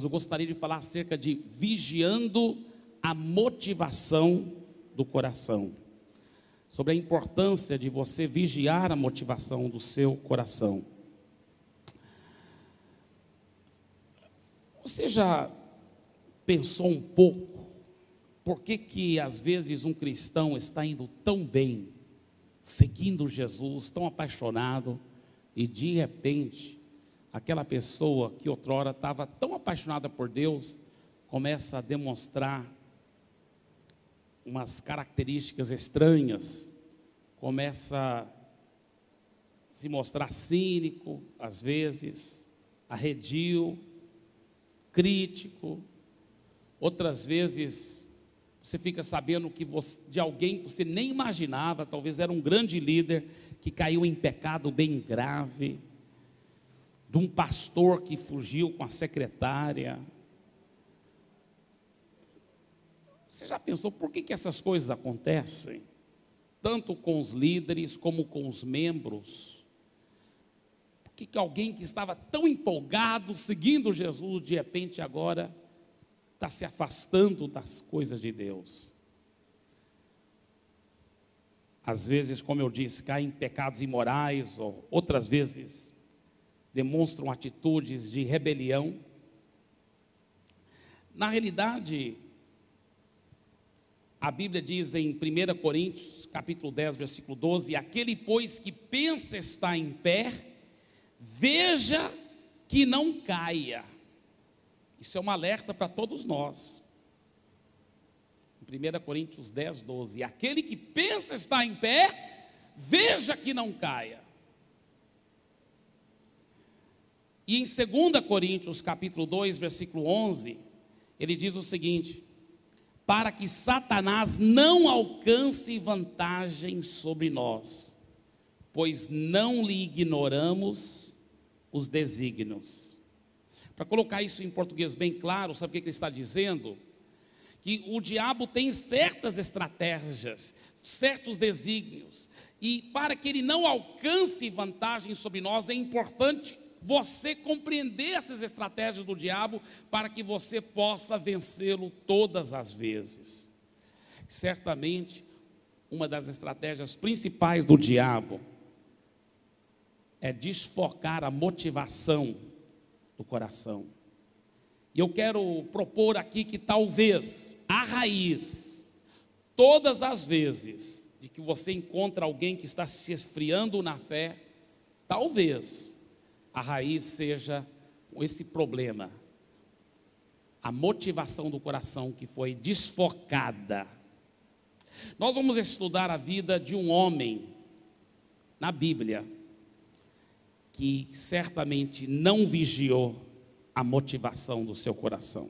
Eu gostaria de falar acerca de vigiando a motivação do coração, sobre a importância de você vigiar a motivação do seu coração. Você já pensou um pouco por que às vezes um cristão está indo tão bem, seguindo Jesus, tão apaixonado, e de repente aquela pessoa que outrora estava tão apaixonada por Deus começa a demonstrar umas características estranhas, começa a se mostrar cínico, às vezes, arredio, crítico. Outras vezes você fica sabendo de alguém que você nem imaginava, talvez era um grande líder que caiu em pecado bem grave, de um pastor que fugiu com a secretária. Você já pensou por que essas coisas acontecem? Tanto com os líderes como com os membros. Por que alguém que estava tão empolgado, seguindo Jesus, de repente agora está se afastando das coisas de Deus? Às vezes, como eu disse, caem em pecados imorais, ou outras vezes demonstram atitudes de rebelião. Na realidade, a Bíblia diz em 1 Coríntios, capítulo 10, versículo 12: aquele, pois, que pensa estar em pé, veja que não caia. Isso é um alerta para todos nós. 1 Coríntios 10, 12: aquele que pensa estar em pé, veja que não caia. E em 2 Coríntios, capítulo 2, versículo 11, ele diz o seguinte: para que Satanás não alcance vantagem sobre nós, pois não lhe ignoramos os desígnios. Para colocar isso em português bem claro, sabe o que ele está dizendo? Que o diabo tem certas estratégias, certos desígnios, e para que ele não alcance vantagem sobre nós, é importante você compreender essas estratégias do diabo, para que você possa vencê-lo todas as vezes. Certamente, uma das estratégias principais do diabo é desfocar a motivação do coração. E eu quero propor aqui que talvez a raiz, todas as vezes de que você encontra alguém que está se esfriando na fé, talvez a raiz seja esse problema, a motivação do coração que foi desfocada. Nós vamos estudar a vida de um homem na Bíblia que certamente não vigiou a motivação do seu coração.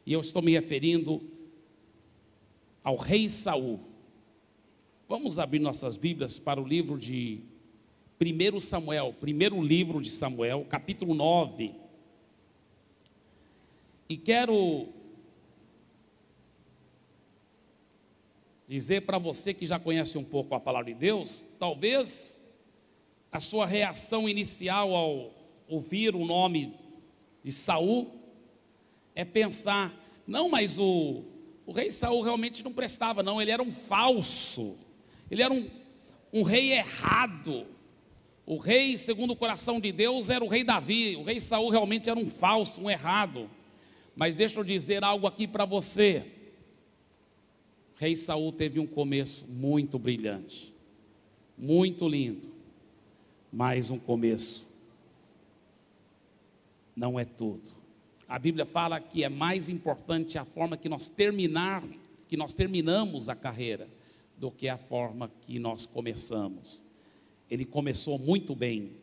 E eu estou me referindo ao rei Saul. Vamos abrir nossas Bíblias para o livro de 1 Samuel, primeiro livro de Samuel, capítulo 9. E quero dizer para você que já conhece um pouco a palavra de Deus, talvez a sua reação inicial ao ouvir o nome de Saul é pensar: não, mas o rei Saul realmente não prestava, não, ele era um falso, ele era um rei errado. O rei, segundo o coração de Deus, era o rei Davi. O rei Saul realmente era um falso, um errado. Mas deixa eu dizer algo aqui para você. O rei Saul teve um começo muito brilhante, muito lindo, mas um começo não é tudo. A Bíblia fala que é mais importante a forma que nós terminamos a carreira do que a forma que nós começamos. Ele começou muito bem.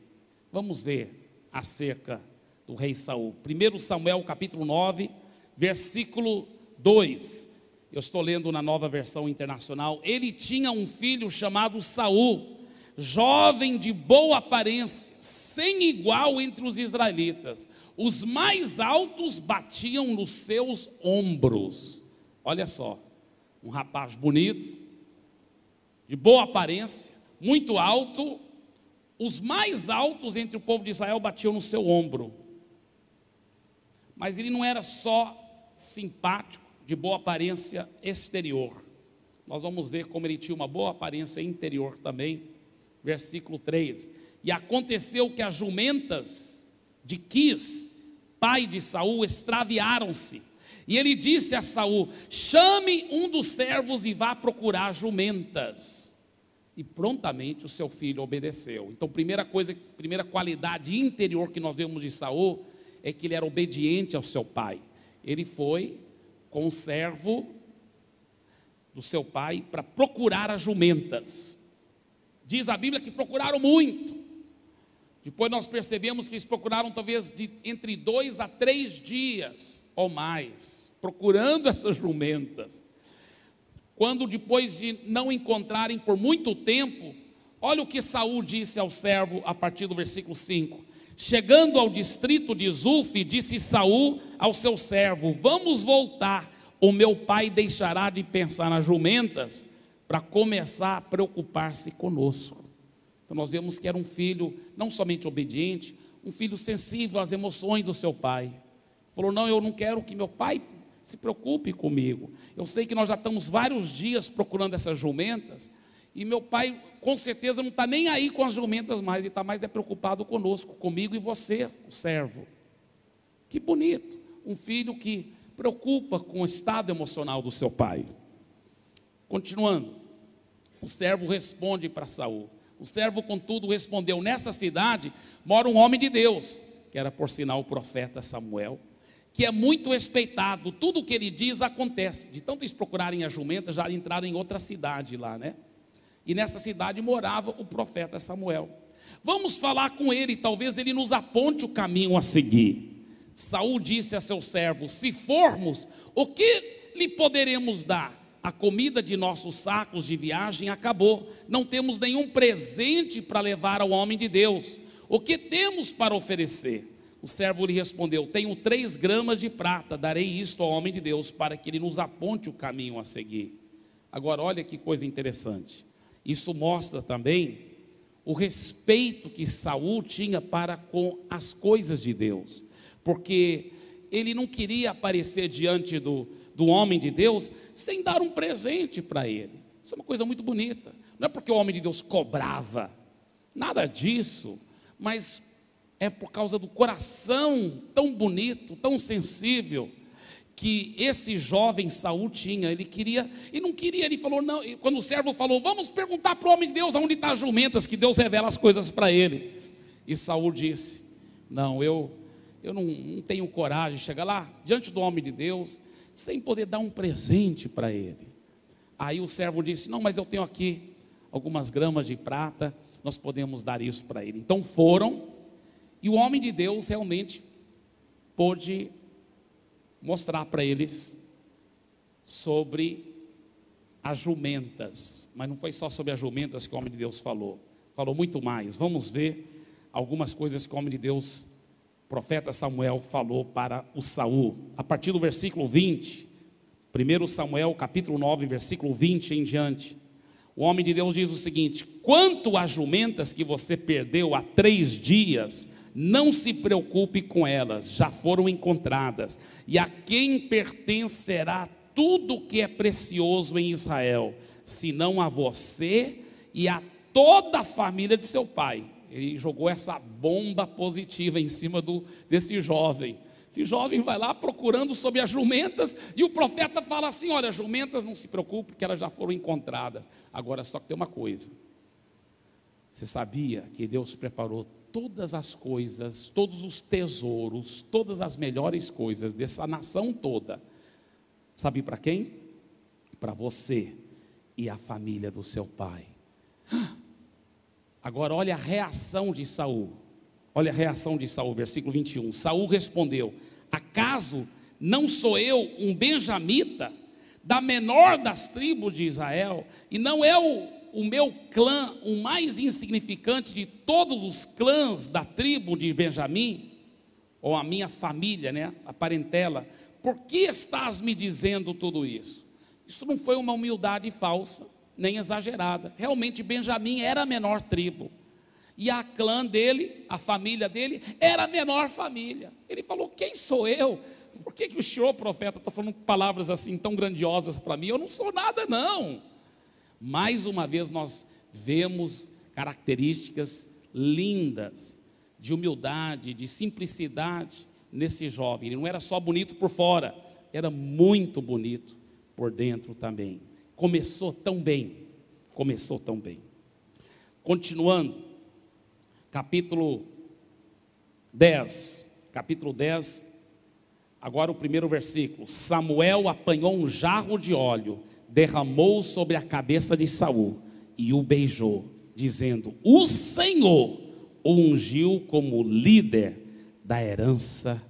Vamos ver acerca do rei Saul. 1 Samuel capítulo 9, versículo 2. Eu estou lendo na Nova Versão Internacional. Ele tinha um filho chamado Saul, jovem de boa aparência, sem igual entre os israelitas. Os mais altos batiam nos seus ombros. Olha só, um rapaz bonito, de boa aparência, muito alto. Os mais altos entre o povo de Israel batiam no seu ombro. Mas ele não era só simpático, de boa aparência exterior. Nós vamos ver como ele tinha uma boa aparência interior também. Versículo 3: e aconteceu que as jumentas de Quis, pai de Saul, extraviaram-se. E ele disse a Saul: chame um dos servos e vá procurar jumentas. E prontamente o seu filho obedeceu. Então, primeira qualidade interior que nós vemos de Saul é que ele era obediente ao seu pai. Ele foi com o servo do seu pai para procurar as jumentas. Diz a Bíblia que procuraram muito. Depois nós percebemos que eles procuraram talvez entre 2 a 3 dias ou mais, procurando essas jumentas. Quando depois de não encontrarem por muito tempo, olha o que Saul disse ao servo a partir do versículo 5. Chegando ao distrito de Zuf, disse Saul ao seu servo: vamos voltar, o meu pai deixará de pensar nas jumentas para começar a preocupar-se conosco. Então nós vemos que era um filho não somente obediente, um filho sensível às emoções do seu pai. Falou: não, eu não quero que meu pai se preocupe comigo. Eu sei que nós já estamos vários dias procurando essas jumentas, e meu pai com certeza não está nem aí com as jumentas mais, ele está mais preocupado conosco, comigo e você, o servo. Que bonito, um filho que preocupa com o estado emocional do seu pai. Continuando, o servo responde para Saul. O servo, contudo, respondeu: nessa cidade mora um homem de Deus, que era por sinal o profeta Samuel, que é muito respeitado, tudo o que ele diz acontece. De tanto eles procurarem a jumenta, já entraram em outra cidade lá, né? E nessa cidade morava o profeta Samuel. Vamos falar com ele, talvez ele nos aponte o caminho a seguir. Saul disse a seu servo: se formos, o que lhe poderemos dar? A comida de nossos sacos de viagem acabou, não temos nenhum presente para levar ao homem de Deus. O que temos para oferecer? O servo lhe respondeu: tenho 3 gramas de prata, darei isto ao homem de Deus, para que ele nos aponte o caminho a seguir. Agora olha que coisa interessante, isso mostra também o respeito que Saul tinha para com as coisas de Deus, porque ele não queria aparecer diante do homem de Deus sem dar um presente para ele. Isso é uma coisa muito bonita, não é porque o homem de Deus cobrava, nada disso, mas é por causa do coração tão bonito, tão sensível, que esse jovem Saul tinha. Ele queria, e não queria, ele falou, não, quando o servo falou: vamos perguntar para o homem de Deus aonde está as jumentas, que Deus revela as coisas para ele. E Saul disse: não, eu não tenho coragem de chegar lá diante do homem de Deus sem poder dar um presente para ele. Aí o servo disse: não, mas eu tenho aqui algumas gramas de prata, nós podemos dar isso para ele. Então foram, e o homem de Deus realmente pôde mostrar para eles sobre as jumentas. Mas não foi só sobre as jumentas que o homem de Deus falou muito mais. Vamos ver algumas coisas que o homem de Deus, o profeta Samuel, falou para o Saul. A partir do versículo 20, 1 Samuel capítulo 9, versículo 20 em diante, o homem de Deus diz o seguinte: quanto às jumentas que você perdeu há 3 dias, não se preocupe com elas, já foram encontradas, e a quem pertencerá tudo o que é precioso em Israel, senão a você e a toda a família de seu pai. Ele jogou essa bomba positiva em cima desse jovem. Esse jovem vai lá procurando sobre as jumentas, e o profeta fala assim: olha, jumentas, não se preocupe, porque elas já foram encontradas. Agora só que tem uma coisa: você sabia que Deus preparou todas as coisas, todos os tesouros, todas as melhores coisas dessa nação toda, sabe para quem? Para você e a família do seu pai. Agora olha a reação de Saul. Olha a reação de Saul, versículo 21. Saul respondeu: acaso não sou eu um benjamita, da menor das tribos de Israel, e não é o meu clã o mais insignificante de todos os clãs da tribo de Benjamim? Ou a minha família, né, a parentela? Por que estás me dizendo tudo isso? Isso não foi uma humildade falsa, nem exagerada. Realmente Benjamim era a menor tribo, E a clã dele, a família dele, era a menor família. Ele falou: quem sou eu? Por que o senhor, profeta, está falando palavras assim tão grandiosas para mim? Eu não sou nada, não. Mais uma vez nós vemos características lindas, de humildade, de simplicidade nesse jovem. Ele não era só bonito por fora, era muito bonito por dentro também. Começou tão bem, começou tão bem. Continuando, capítulo 10, agora o primeiro versículo. Samuel apanhou um jarro de óleo, derramou sobre a cabeça de Saul e o beijou, dizendo: o Senhor o ungiu como líder da herança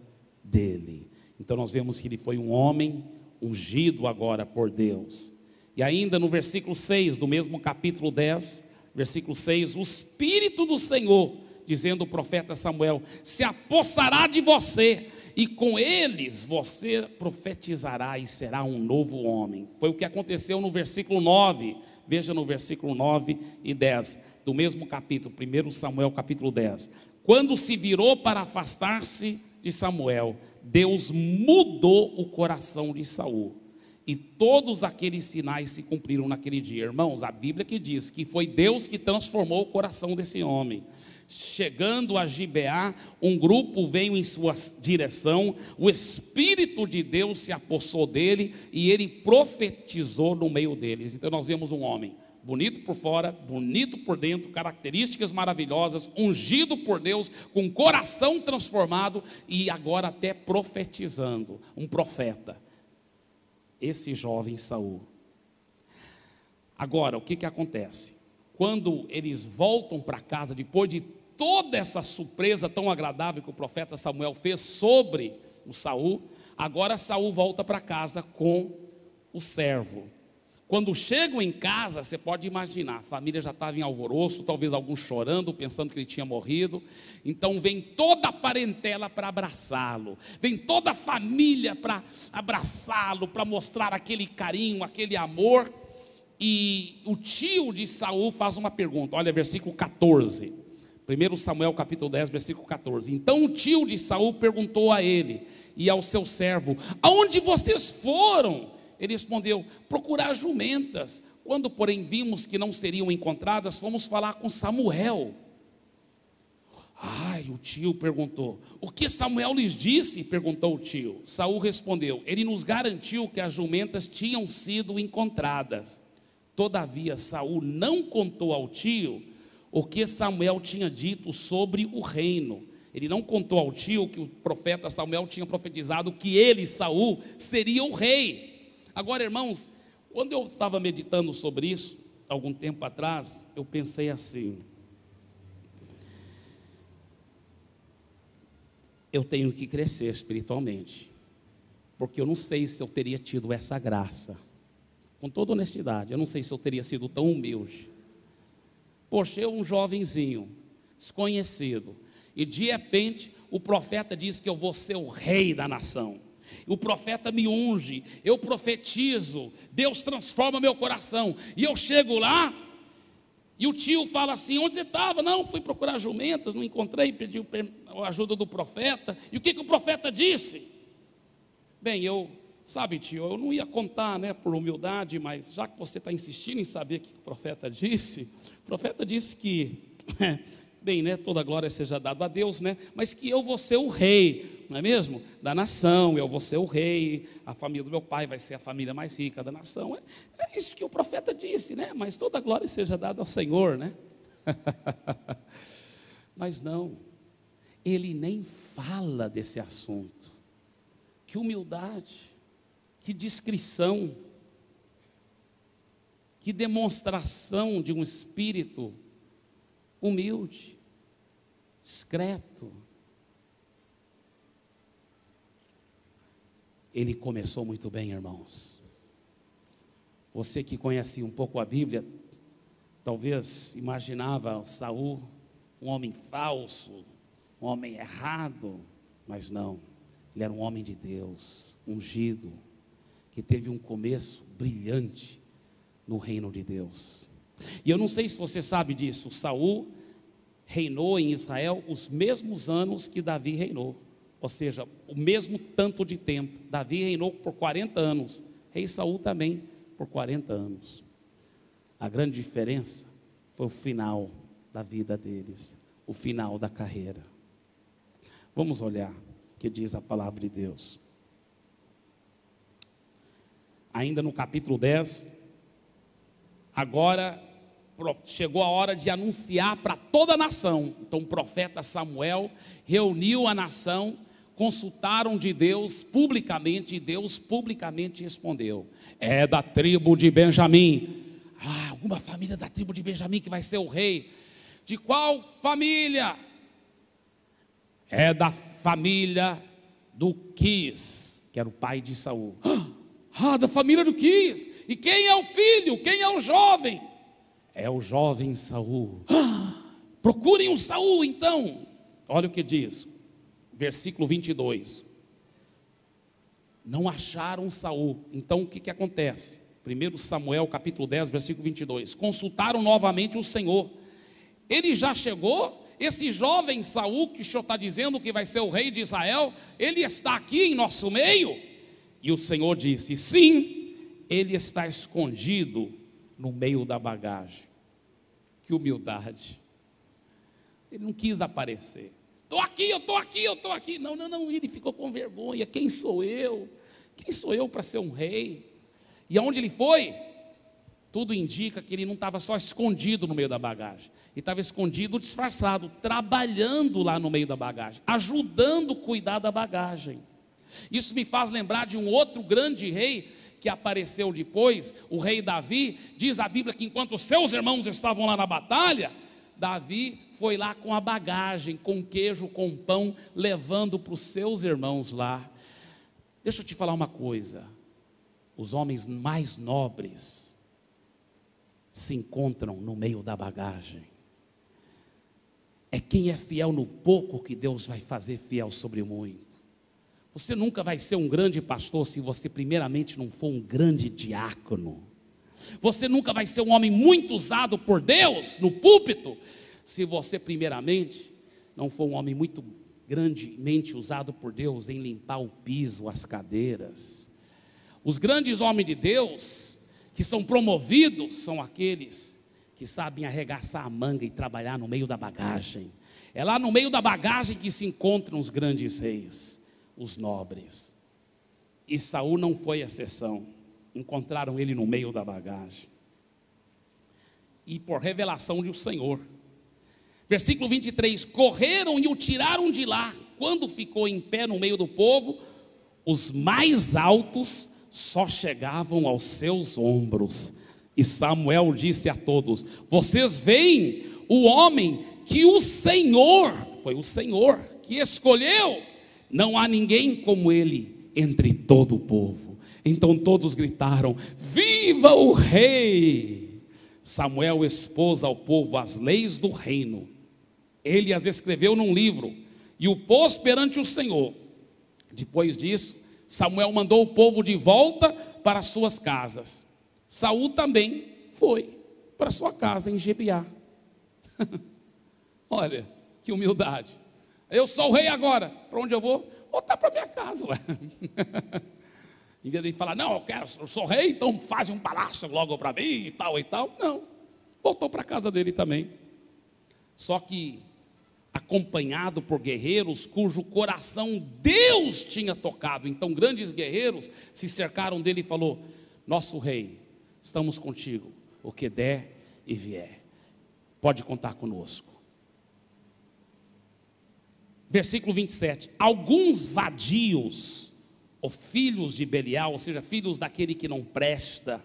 dele. Então nós vemos que ele foi um homem ungido agora por Deus. E ainda no versículo 6 do mesmo capítulo 10, versículo 6, o Espírito do Senhor, dizendo o profeta Samuel, se apossará de você, e com eles você profetizará e será um novo homem. Foi o que aconteceu no versículo 9, veja no versículo 9 e 10, do mesmo capítulo, 1 Samuel capítulo 10. Quando se virou para afastar-se de Samuel, Deus mudou o coração de Saul, e todos aqueles sinais se cumpriram naquele dia. Irmãos, a Bíblia que diz que foi Deus que transformou o coração desse homem. Chegando a Gibeá, um grupo veio em sua direção, o Espírito de Deus se apossou dele, e ele profetizou no meio deles. Então nós vemos um homem bonito por fora, bonito por dentro, características maravilhosas, ungido por Deus, com coração transformado, e agora até profetizando, um profeta. Esse jovem Saul. Agora, o que acontece? Quando eles voltam para casa, depois de toda essa surpresa tão agradável que o profeta Samuel fez sobre o Saul, agora Saul volta para casa com o servo. Quando chegam em casa, você pode imaginar, a família já estava em alvoroço, talvez alguns chorando, pensando que ele tinha morrido. Então vem toda a parentela para abraçá-lo, vem toda a família para abraçá-lo, para mostrar aquele carinho, aquele amor. E o tio de Saul faz uma pergunta, olha versículo 14, 1 Samuel capítulo 10, versículo 14. Então o tio de Saul perguntou a ele e ao seu servo: aonde vocês foram? Ele respondeu: procurar jumentas. Quando porém vimos que não seriam encontradas, fomos falar com Samuel. O tio perguntou: o que Samuel lhes disse? Perguntou o tio. Saul respondeu: ele nos garantiu que as jumentas tinham sido encontradas. Todavia Saul não contou ao tio o que Samuel tinha dito sobre o reino. Ele não contou ao tio que o profeta Samuel tinha profetizado que ele, Saul, seria o rei. Agora, irmãos, quando eu estava meditando sobre isso, algum tempo atrás, eu pensei assim: eu tenho que crescer espiritualmente, porque eu não sei se eu teria tido essa graça. Com toda honestidade, eu não sei se eu teria sido tão humilde. Poxa, eu um jovenzinho, desconhecido, e de repente o profeta diz que eu vou ser o rei da nação. O profeta me unge, eu profetizo, Deus transforma meu coração, e eu chego lá, e o tio fala assim: onde você estava? Não, fui procurar jumentas, não encontrei, pedi a ajuda do profeta. E o que o profeta disse? Bem, sabe, tio, eu não ia contar, por humildade, mas já que você está insistindo em saber o que o profeta disse que, bem, toda glória seja dada a Deus, mas que eu vou ser o rei, não é mesmo? Da nação, eu vou ser o rei, a família do meu pai vai ser a família mais rica da nação. É isso que o profeta disse, mas toda glória seja dada ao Senhor, Mas não, ele nem fala desse assunto. Que humildade, que discrição, que demonstração de um espírito humilde, discreto. Ele começou muito bem, irmãos. Você que conhece um pouco a Bíblia, talvez imaginava Saul um homem falso, um homem errado, mas não, ele era um homem de Deus, ungido, que teve um começo brilhante no reino de Deus. E eu não sei se você sabe disso, Saul reinou em Israel os mesmos anos que Davi reinou, ou seja, o mesmo tanto de tempo. Davi reinou por 40 anos, rei Saul também por 40 anos. A grande diferença foi o final da vida deles, o final da carreira. Vamos olhar o que diz a palavra de Deus. Ainda no capítulo 10, agora chegou a hora de anunciar para toda a nação. Então o profeta Samuel reuniu a nação, consultaram de Deus publicamente, e Deus publicamente respondeu: é da tribo de Benjamim. Alguma família da tribo de Benjamim que vai ser o rei. De qual família? É da família do Quis, que era o pai de Saul. Da família do Quis. E quem é o filho? Quem é o jovem? É o jovem Saul. Procurem um Saul então. Olha o que diz, versículo 22. Não acharam Saul. Então o que acontece? 1 Samuel capítulo 10, versículo 22. Consultaram novamente o Senhor. Ele já chegou? Esse jovem Saul que o Senhor está dizendo que vai ser o rei de Israel, ele está aqui em nosso meio? E o Senhor disse: sim, ele está escondido no meio da bagagem. Que humildade. Ele não quis aparecer. Estou aqui, eu estou aqui, eu estou aqui. Não, ele ficou com vergonha. Quem sou eu? Quem sou eu para ser um rei? E aonde ele foi? Tudo indica que ele não estava só escondido no meio da bagagem. Ele estava escondido, disfarçado, trabalhando lá no meio da bagagem, ajudando a cuidar da bagagem. Isso me faz lembrar de um outro grande rei que apareceu depois, o rei Davi. Diz a Bíblia que enquanto os seus irmãos estavam lá na batalha, Davi foi lá com a bagagem, com queijo, com pão, levando para os seus irmãos lá. Deixa eu te falar uma coisa: os homens mais nobres se encontram no meio da bagagem. É quem é fiel no pouco que Deus vai fazer fiel sobre o muito. Você nunca vai ser um grande pastor se você primeiramente não for um grande diácono. Você nunca vai ser um homem muito usado por Deus no púlpito se você primeiramente não for um homem muito grandemente usado por Deus em limpar o piso, as cadeiras. Os grandes homens de Deus que são promovidos são aqueles que sabem arregaçar a manga e trabalhar no meio da bagagem. É lá no meio da bagagem que se encontram os grandes reis, os nobres. E Saul não foi exceção. Encontraram ele no meio da bagagem. E por revelação do Senhor. Versículo 23, correram e o tiraram de lá. Quando ficou em pé no meio do povo, os mais altos só chegavam aos seus ombros. E Samuel disse a todos: vocês veem o homem que o Senhor, foi o Senhor que escolheu, não há ninguém como ele entre todo o povo. Então todos gritaram: viva o rei! Samuel expôs ao povo as leis do reino. Ele as escreveu num livro e o pôs perante o Senhor. Depois disso, Samuel mandou o povo de volta para suas casas. Saul também foi para sua casa em Gibeá. Olha que humildade. Eu sou o rei agora, para onde eu vou? Voltar para minha casa, ué. Em vez de falar: não, eu sou rei, então faz um palácio logo para mim e tal. Não, voltou para a casa dele também. Só que acompanhado por guerreiros cujo coração Deus tinha tocado. Então grandes guerreiros se cercaram dele e falou: nosso rei, estamos contigo, o que der e vier, pode contar conosco. Versículo 27, alguns vadios, ou filhos de Belial, ou seja, filhos daquele que não presta,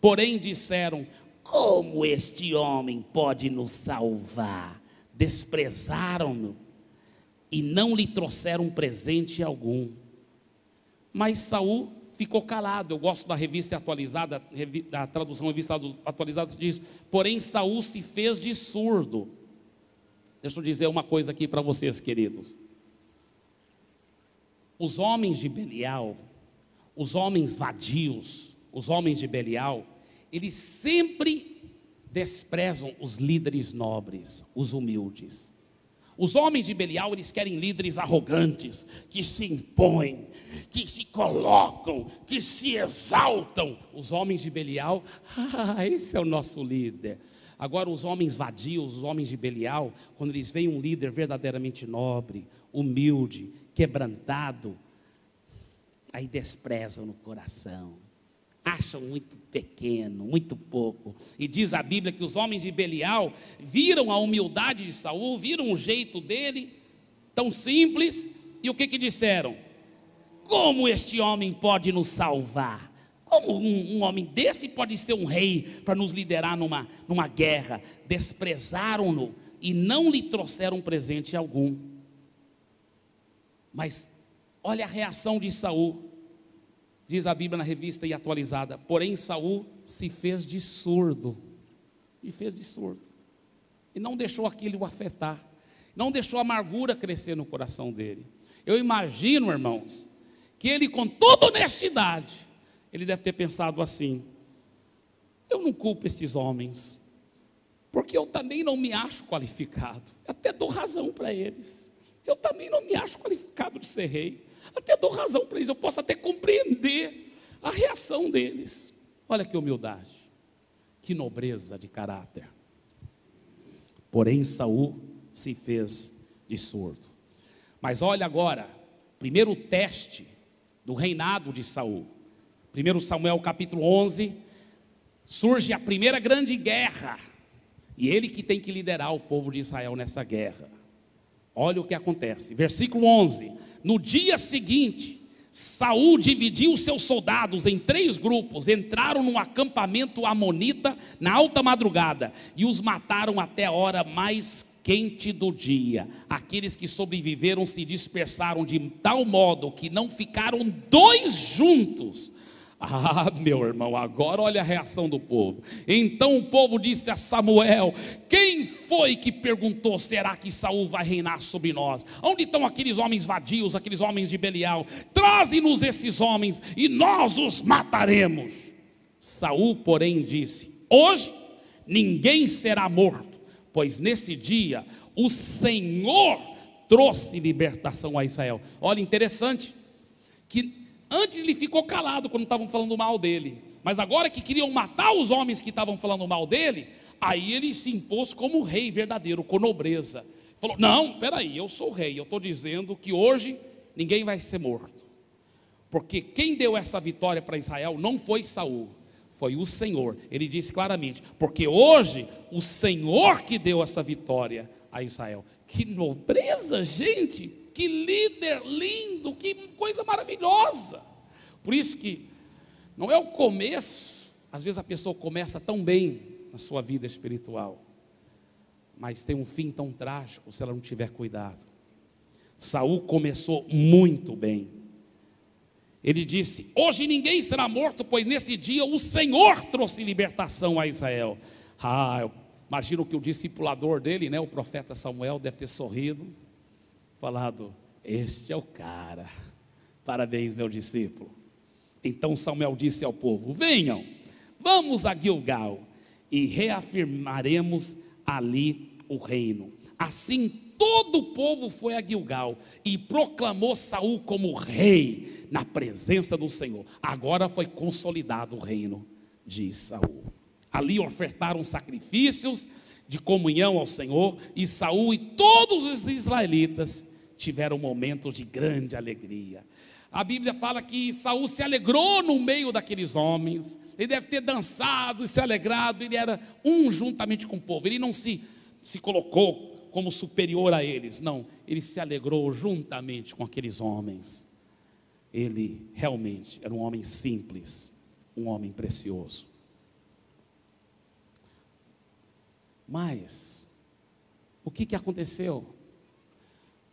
porém disseram: como este homem pode nos salvar? Desprezaram-no e não lhe trouxeram presente algum. Mas Saul ficou calado. Eu gosto da revista atualizada, da tradução revista atualizada, diz: porém Saul se fez de surdo. Deixa eu dizer uma coisa aqui para vocês, queridos. Os homens de Belial, os homens vadios, os homens de Belial, eles sempre desprezam os líderes nobres, os humildes. Os homens de Belial, eles querem líderes arrogantes, que se impõem, que se colocam, que se exaltam. Os homens de Belial, esse é o nosso líder. Agora os homens vadios, os homens de Belial, quando eles veem um líder verdadeiramente nobre, humilde, quebrantado, aí desprezam no coração, acham muito pequeno, muito pouco. E diz a Bíblia que os homens de Belial viram a humildade de Saul, viram o jeito dele, tão simples, e o que disseram? Como este homem pode nos salvar? Como um homem desse pode ser um rei para nos liderar numa guerra? Desprezaram-no e não lhe trouxeram presente algum. Mas olha a reação de Saul. Diz a Bíblia na revista e atualizada: porém Saul se fez de surdo. E fez de surdo. E não deixou aquilo o afetar. Não deixou a amargura crescer no coração dele. Eu imagino, irmãos, que ele, com toda honestidade, ele deve ter pensado assim: eu não culpo esses homens, porque eu também não me acho qualificado. Até dou razão para eles. Eu também não me acho qualificado de ser rei. Até dou razão para eles, eu posso até compreender a reação deles. Olha que humildade, que nobreza de caráter. Porém Saul se fez de surdo. Mas olha agora, primeiro teste do reinado de Saul. 1 Samuel capítulo 11, surge a primeira grande guerra, e ele que tem que liderar o povo de Israel nessa guerra. Olha o que acontece, versículo 11: no dia seguinte, Saul dividiu seus soldados em 3 grupos, entraram num acampamento amonita na alta madrugada, e os mataram até a hora mais quente do dia. Aqueles que sobreviveram se dispersaram de tal modo que não ficaram 2 juntos. Ah, meu irmão, agora olha a reação do povo. Então o povo disse a Samuel: quem foi que perguntou, será que Saul vai reinar sobre nós? Onde estão aqueles homens vadios, aqueles homens de Belial? Traze-nos esses homens e nós os mataremos. Saul, porém, disse: hoje ninguém será morto, pois nesse dia o Senhor trouxe libertação a Israel. Olha, interessante que antes ele ficou calado quando estavam falando mal dele, mas agora que queriam matar os homens que estavam falando mal dele, aí ele se impôs como rei verdadeiro, com nobreza. Falou: não, peraí, eu sou rei, eu estou dizendo que hoje ninguém vai ser morto, porque quem deu essa vitória para Israel não foi Saul, foi o Senhor. Ele disse claramente: porque hoje o Senhor que deu essa vitória a Israel. Que nobreza, gente! Que líder lindo, que coisa maravilhosa. Por isso que não é o começo. Às vezes a pessoa começa tão bem na sua vida espiritual, mas tem um fim tão trágico se ela não tiver cuidado. Saul começou muito bem. Ele disse: hoje ninguém será morto, pois nesse dia o Senhor trouxe libertação a Israel. Eu imagino que o discipulador dele, o profeta Samuel, deve ter sorrido, falado: este é o cara, parabéns, meu discípulo. Então Samuel disse ao povo: venham, vamos a Gilgal e reafirmaremos ali o reino. Assim todo o povo foi a Gilgal e proclamou Saul como rei na presença do Senhor. Agora foi consolidado o reino de Saul. Ali ofertaram sacrifícios de comunhão ao Senhor, e Saul e todos os israelitas tiveram momentos de grande alegria. A Bíblia fala que Saul se alegrou no meio daqueles homens. Ele deve ter dançado e se alegrado. Ele era um juntamente com o povo. Ele não se colocou como superior a eles, não. Ele se alegrou juntamente com aqueles homens. Ele realmente era um homem simples, um homem precioso. Mas o que aconteceu?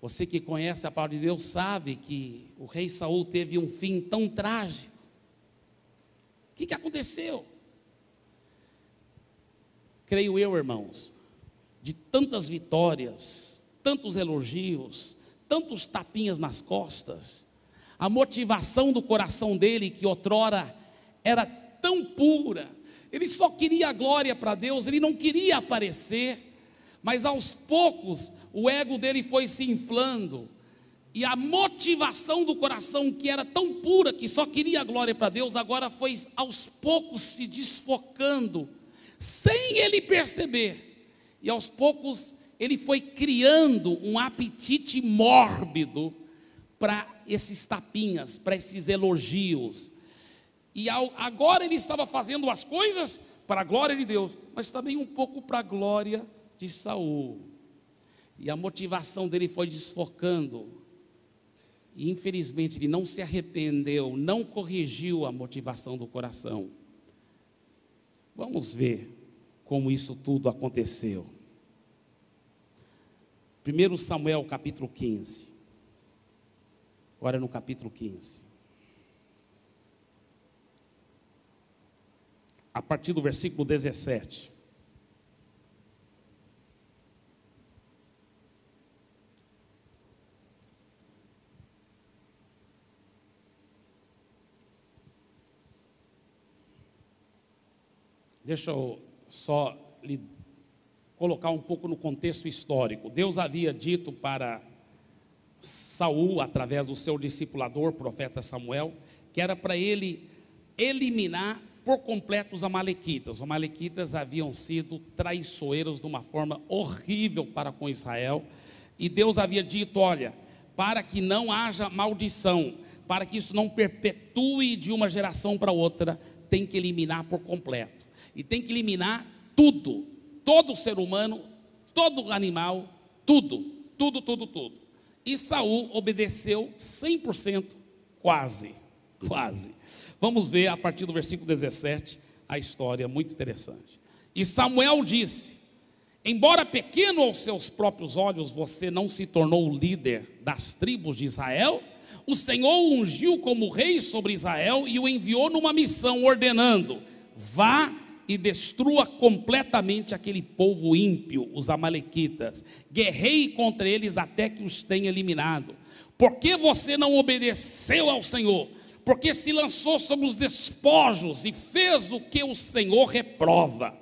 Você que conhece a palavra de Deus sabe que o rei Saul teve um fim tão trágico. O que aconteceu? Creio eu, irmãos, de tantas vitórias, tantos elogios, tantos tapinhas nas costas, a motivação do coração dele, que outrora era tão pura, ele só queria a glória para Deus, ele não queria aparecer, mas aos poucos o ego dele foi se inflando, e a motivação do coração, que era tão pura, que só queria a glória para Deus, agora foi aos poucos se desfocando, sem ele perceber, e aos poucos ele foi criando um apetite mórbido para esses tapinhas, para esses elogios, e agora ele estava fazendo as coisas para a glória de Deus, mas também um pouco para a glória de Saul, e a motivação dele foi desfocando, e infelizmente ele não se arrependeu, não corrigiu a motivação do coração. Vamos ver como isso tudo aconteceu. 1 Samuel capítulo 15, agora no capítulo 15, a partir do versículo 17. Deixa eu só lhe colocar um pouco no contexto histórico. Deus havia dito para Saul, através do seu discipulador, profeta Samuel, que era para ele eliminar por completo os amalequitas. Os amalequitas haviam sido traiçoeiros de uma forma horrível para com Israel, e Deus havia dito: olha, para que não haja maldição, para que isso não perpetue de uma geração para outra, tem que eliminar por completo. E tem que eliminar tudo, todo ser humano, todo animal, tudo. E Saul obedeceu 100%, quase. Vamos ver a partir do versículo 17, a história muito interessante. E Samuel disse: embora pequeno aos seus próprios olhos, você não se tornou o líder das tribos de Israel? O Senhor o ungiu como rei sobre Israel e o enviou numa missão, ordenando: vá e destrua completamente aquele povo ímpio, os amalequitas, guerreie contra eles até que os tenha eliminado. Por que você não obedeceu ao Senhor? Porque se lançou sobre os despojos e fez o que o Senhor reprova.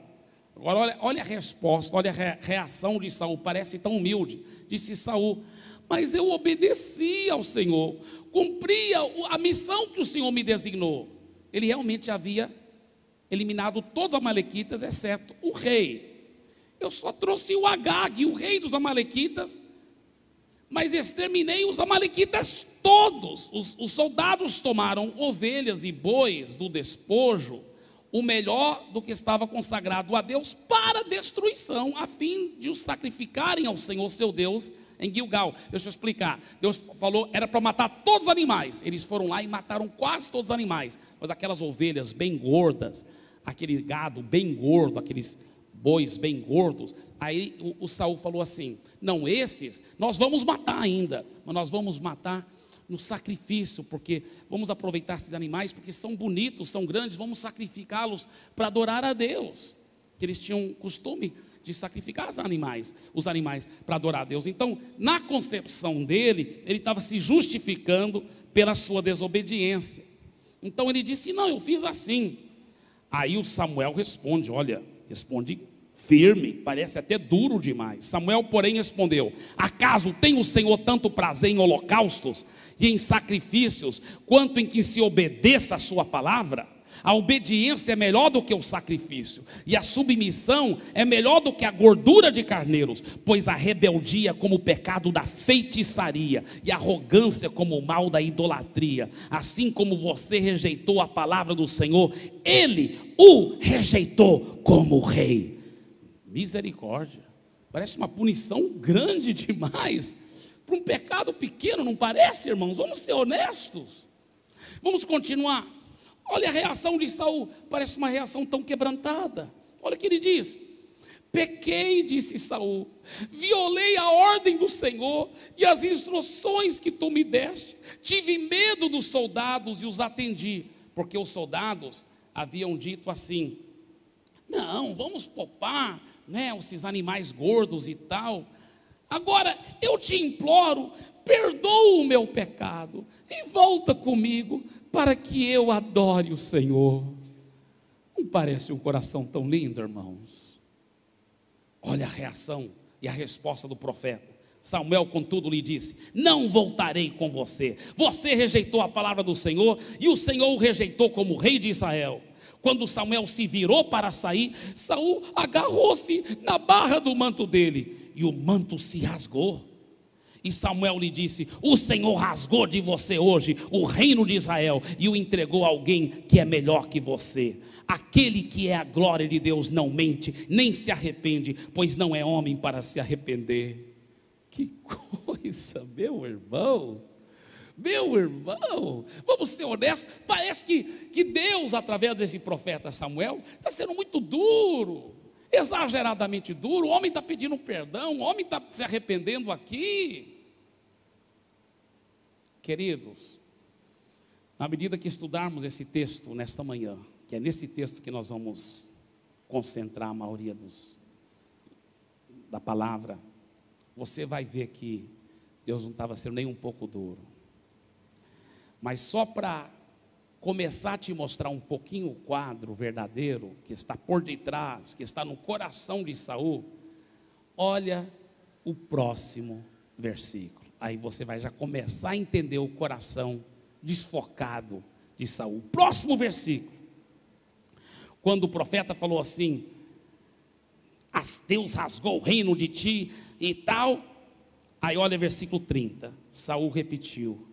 Agora olha a resposta, olha a reação de Saul, parece tão humilde. Disse Saul: mas eu obedeci ao Senhor, cumpria a missão que o Senhor me designou. Ele realmente havia eliminado todos os amalequitas, exceto o rei. Eu só trouxe o Agag, o rei dos amalequitas, mas exterminei os amalequitas todos. Os soldados tomaram ovelhas e bois do despojo, o melhor do que estava consagrado a Deus, para destruição, a fim de os sacrificarem ao Senhor seu Deus em Gilgal. Deixa eu explicar. Deus falou, era para matar todos os animais. Eles foram lá e mataram quase todos os animais, mas aquelas ovelhas bem gordas, aquele gado bem gordo, aqueles bois bem gordos, aí o Saul falou assim: não, esses nós vamos matar ainda, mas nós vamos matar no sacrifício, porque vamos aproveitar esses animais, porque são bonitos, são grandes, vamos sacrificá-los para adorar a Deus, que eles tinham costume de sacrificar os animais para adorar a Deus. Então, na concepção dele, ele estava se justificando pela sua desobediência. Então ele disse: não, eu fiz assim. Aí o Samuel responde, responde firme, parece até duro demais. Samuel, porém, respondeu: acaso tem o Senhor tanto prazer em holocaustos e em sacrifícios, quanto em que se obedeça a sua palavra? A obediência é melhor do que o sacrifício, e a submissão é melhor do que a gordura de carneiros, pois a rebeldia é como o pecado da feitiçaria, e a arrogância como o mal da idolatria. Assim como você rejeitou a palavra do Senhor, ele o rejeitou como rei. Misericórdia, parece uma punição grande demais para um pecado pequeno, não parece, irmãos? Vamos ser honestos, vamos continuar. Olha a reação de Saul, parece uma reação tão quebrantada. Olha o que ele diz: pequei, disse Saul, violei a ordem do Senhor e as instruções que tu me deste, tive medo dos soldados e os atendi, porque os soldados haviam dito assim: não, vamos poupar, esses animais gordos e tal. Agora eu te imploro, perdoa o meu pecado e volta comigo, para que eu adore o Senhor. Um parece um coração tão lindo, irmãos? Olha a reação e a resposta do profeta. Samuel, contudo, lhe disse: não voltarei com você. Você rejeitou a palavra do Senhor, e o Senhor o rejeitou como rei de Israel. Quando Samuel se virou para sair, Saul agarrou-se na barra do manto dele, e o manto se rasgou. E Samuel lhe disse: o Senhor rasgou de você hoje o reino de Israel, e o entregou a alguém que é melhor que você. Aquele que é a glória de Deus não mente, nem se arrepende, pois não é homem para se arrepender. Que coisa, meu irmão, vamos ser honestos. Parece que Deus, através desse profeta Samuel, está sendo muito duro, exageradamente duro. O homem está pedindo perdão, o homem está se arrependendo aqui. Queridos, na medida que estudarmos esse texto nesta manhã, que é nesse texto que nós vamos concentrar a maioria da palavra, você vai ver que Deus não estava sendo nem um pouco duro. Mas só para começar a te mostrar um pouquinho o quadro verdadeiro, que está por detrás, que está no coração de Saul, olha o próximo versículo. Aí você vai já começar a entender o coração desfocado de Saul. Próximo versículo. Quando o profeta falou assim: Deus rasgou o reino de ti e tal. Aí olha versículo 30, Saul repetiu: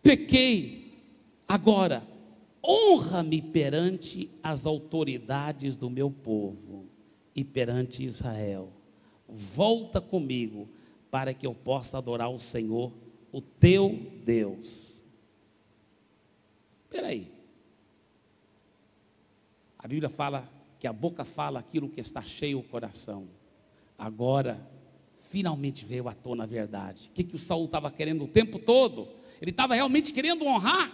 pequei, agora honra-me perante as autoridades do meu povo e perante Israel. Volta comigo para que eu possa adorar o Senhor, o teu Deus. Espera aí, a Bíblia fala que a boca fala aquilo que está cheio o coração. Agora, finalmente veio à tona a verdade. O que o Saul estava querendo o tempo todo? Ele estava realmente querendo honrar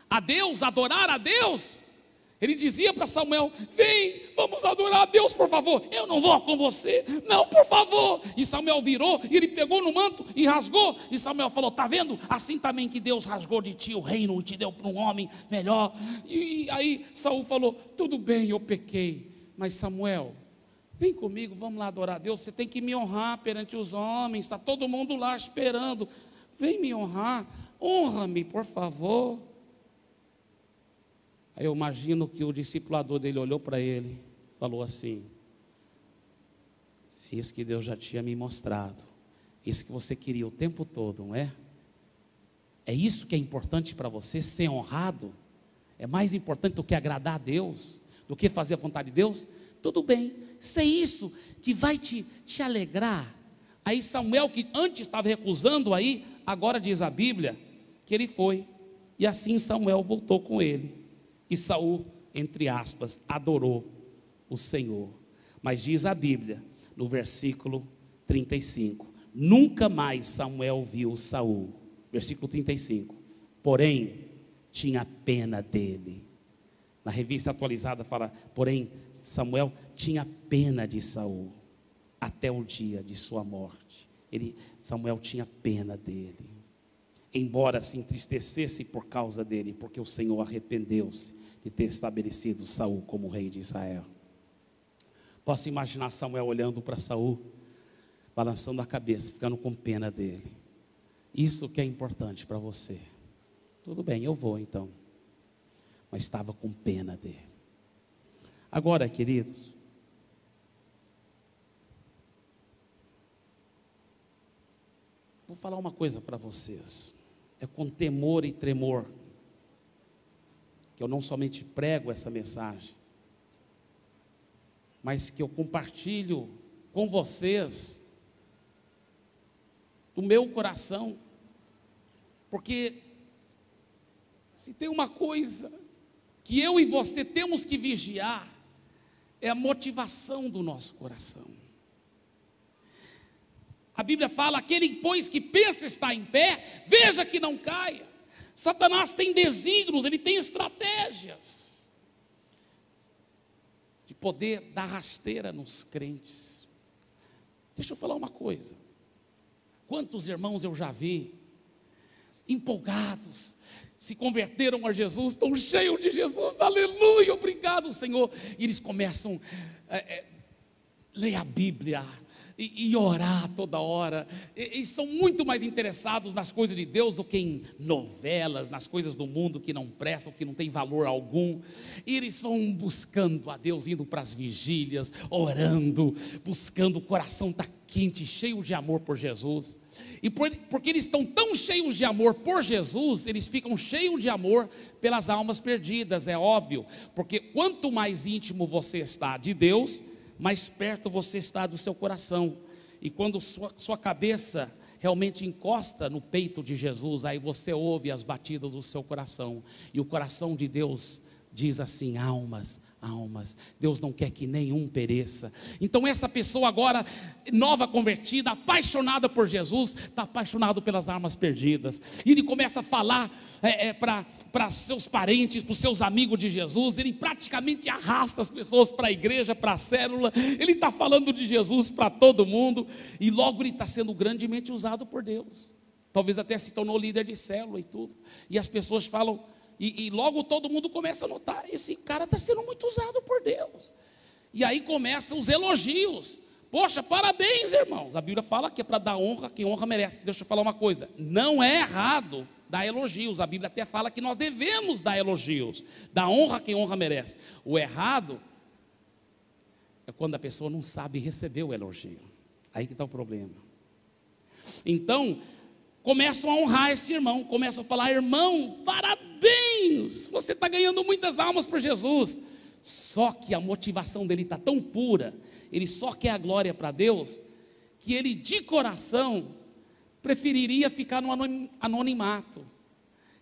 a Deus, adorar a Deus. Ele dizia para Samuel: vem, vamos adorar a Deus, por favor. Eu não vou com você, não, por favor. E Samuel virou, e ele pegou no manto e rasgou. E Samuel falou: está vendo? Assim também que Deus rasgou de ti o reino e te deu para um homem melhor. E aí Saul falou: tudo bem, eu pequei, mas Samuel, vem comigo, vamos lá adorar a Deus. Você tem que me honrar perante os homens, está todo mundo lá esperando. Vem me honrar, honra-me, por favor. Aí eu imagino que o discipulador dele olhou para ele, falou assim: isso que Deus já tinha me mostrado, isso que você queria o tempo todo, não é? É isso que é importante para você, ser honrado? É mais importante do que agradar a Deus, do que fazer a vontade de Deus? Tudo bem, se é isso que vai te alegrar. Aí Samuel, que antes estava recusando aí, agora diz a Bíblia que ele foi, e assim Samuel voltou com ele. E Saul, entre aspas, adorou o Senhor. Mas diz a Bíblia, no versículo 35, nunca mais Samuel viu Saul. Versículo 35, porém, tinha pena dele. Na revista atualizada fala: porém, Samuel tinha pena de Saul, até o dia de sua morte. Samuel tinha pena dele, embora se entristecesse por causa dele, porque o Senhor arrependeu-se de ter estabelecido Saul como rei de Israel. Posso imaginar Samuel olhando para Saul, balançando a cabeça, ficando com pena dele. Isso que é importante para você. Tudo bem, eu vou então, mas estava com pena dele. Agora, queridos, vou falar uma coisa para vocês. É com temor e tremor que eu não somente prego essa mensagem, mas que eu compartilho com vocês do meu coração, porque se tem uma coisa que eu e você temos que vigiar, é a motivação do nosso coração. A Bíblia fala: aquele pois que pensa estar em pé, veja que não caia. Satanás tem desígnios, ele tem estratégias de poder dar rasteira nos crentes. Deixa eu falar uma coisa: quantos irmãos eu já vi empolgados, se converteram a Jesus, estão cheios de Jesus, aleluia, obrigado, Senhor. E eles começam a ler a Bíblia e orar toda hora, e são muito mais interessados nas coisas de Deus do que em novelas, nas coisas do mundo que não prestam, que não tem valor algum. E eles vão buscando a Deus, indo para as vigílias, orando, buscando, o coração está quente, cheio de amor por Jesus. E porque eles estão tão cheios de amor por Jesus, eles ficam cheios de amor pelas almas perdidas, é óbvio, porque quanto mais íntimo você está de Deus, mais perto você está do seu coração. E quando sua cabeça realmente encosta no peito de Jesus, aí você ouve as batidas do seu coração, e o coração de Deus diz assim: almas, almas, Deus não quer que nenhum pereça. Então essa pessoa agora, nova convertida, apaixonada por Jesus, está apaixonado pelas almas perdidas, e ele começa a falar para seus parentes, para os seus amigos de Jesus, ele praticamente arrasta as pessoas para a igreja, para a célula, ele está falando de Jesus para todo mundo, e logo ele está sendo grandemente usado por Deus, talvez até se tornou líder de célula e tudo, e as pessoas falam, e logo todo mundo começa a notar, esse cara está sendo muito usado por Deus, e aí começam os elogios. Poxa, parabéns, irmãos. A Bíblia fala que é para dar honra a quem honra merece. Deixa eu falar uma coisa, não é errado dar elogios, a Bíblia até fala que nós devemos dar elogios, dar honra a quem honra merece. O errado é quando a pessoa não sabe receber o elogio, aí que está o problema. Então começam a honrar esse irmão, começam a falar: irmão, parabéns, você está ganhando muitas almas por Jesus. Só que a motivação dele está tão pura, ele só quer a glória para Deus, que ele de coração preferiria ficar no anonimato.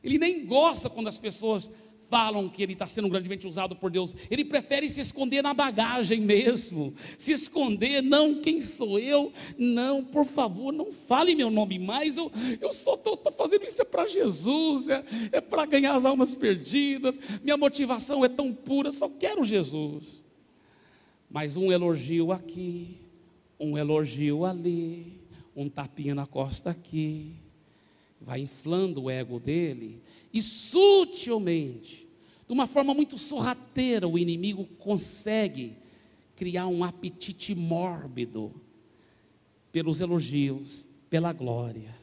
Ele nem gosta quando as pessoas falam que ele está sendo grandemente usado por Deus, ele prefere se esconder na bagagem mesmo, se esconder, não, quem sou eu, não, por favor, não fale meu nome mais, eu só estou fazendo isso para Jesus, é para ganhar as almas perdidas, minha motivação é tão pura, só quero Jesus. Mas um elogio aqui, um elogio ali, um tapinha na costa aqui, vai inflando o ego dele, e sutilmente, de uma forma muito sorrateira, o inimigo consegue criar um apetite mórbido pelos elogios, pela glória,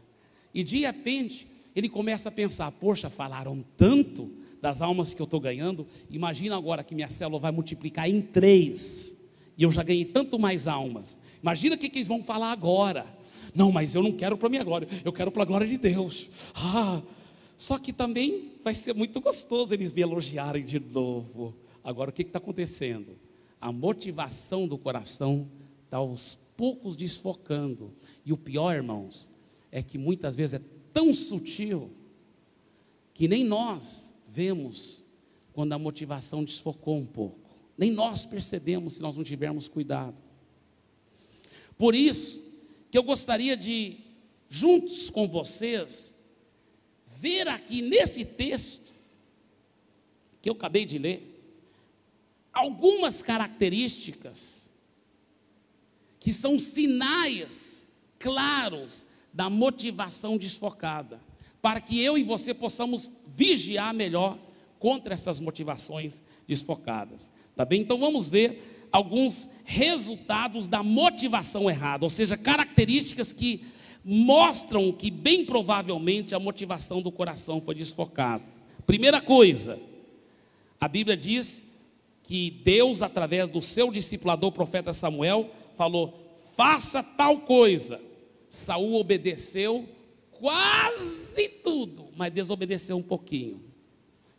e de repente ele começa a pensar: poxa, falaram tanto das almas que eu estou ganhando, imagina agora que minha célula vai multiplicar em 3, e eu já ganhei tanto mais almas, imagina o que eles vão falar agora. Não, mas eu não quero para a minha glória, eu quero para a glória de Deus. Só que também vai ser muito gostoso eles me elogiarem de novo. Agora o que está acontecendo? A motivação do coração está aos poucos desfocando, e o pior, irmãos, é que muitas vezes é tão sutil, que nem nós vemos quando a motivação desfocou um pouco, nem nós percebemos se nós não tivermos cuidado. Por isso que eu gostaria de, juntos com vocês, ver aqui nesse texto que eu acabei de ler, algumas características que são sinais claros da motivação desfocada, para que eu e você possamos vigiar melhor contra essas motivações desfocadas, tá bem? Então vamos ver alguns resultados da motivação errada, ou seja, características que mostram que bem provavelmente a motivação do coração foi desfocada. Primeira coisa, a Bíblia diz que Deus, através do seu discipulador profeta Samuel, falou: faça tal coisa. Saul obedeceu quase tudo, mas desobedeceu um pouquinho.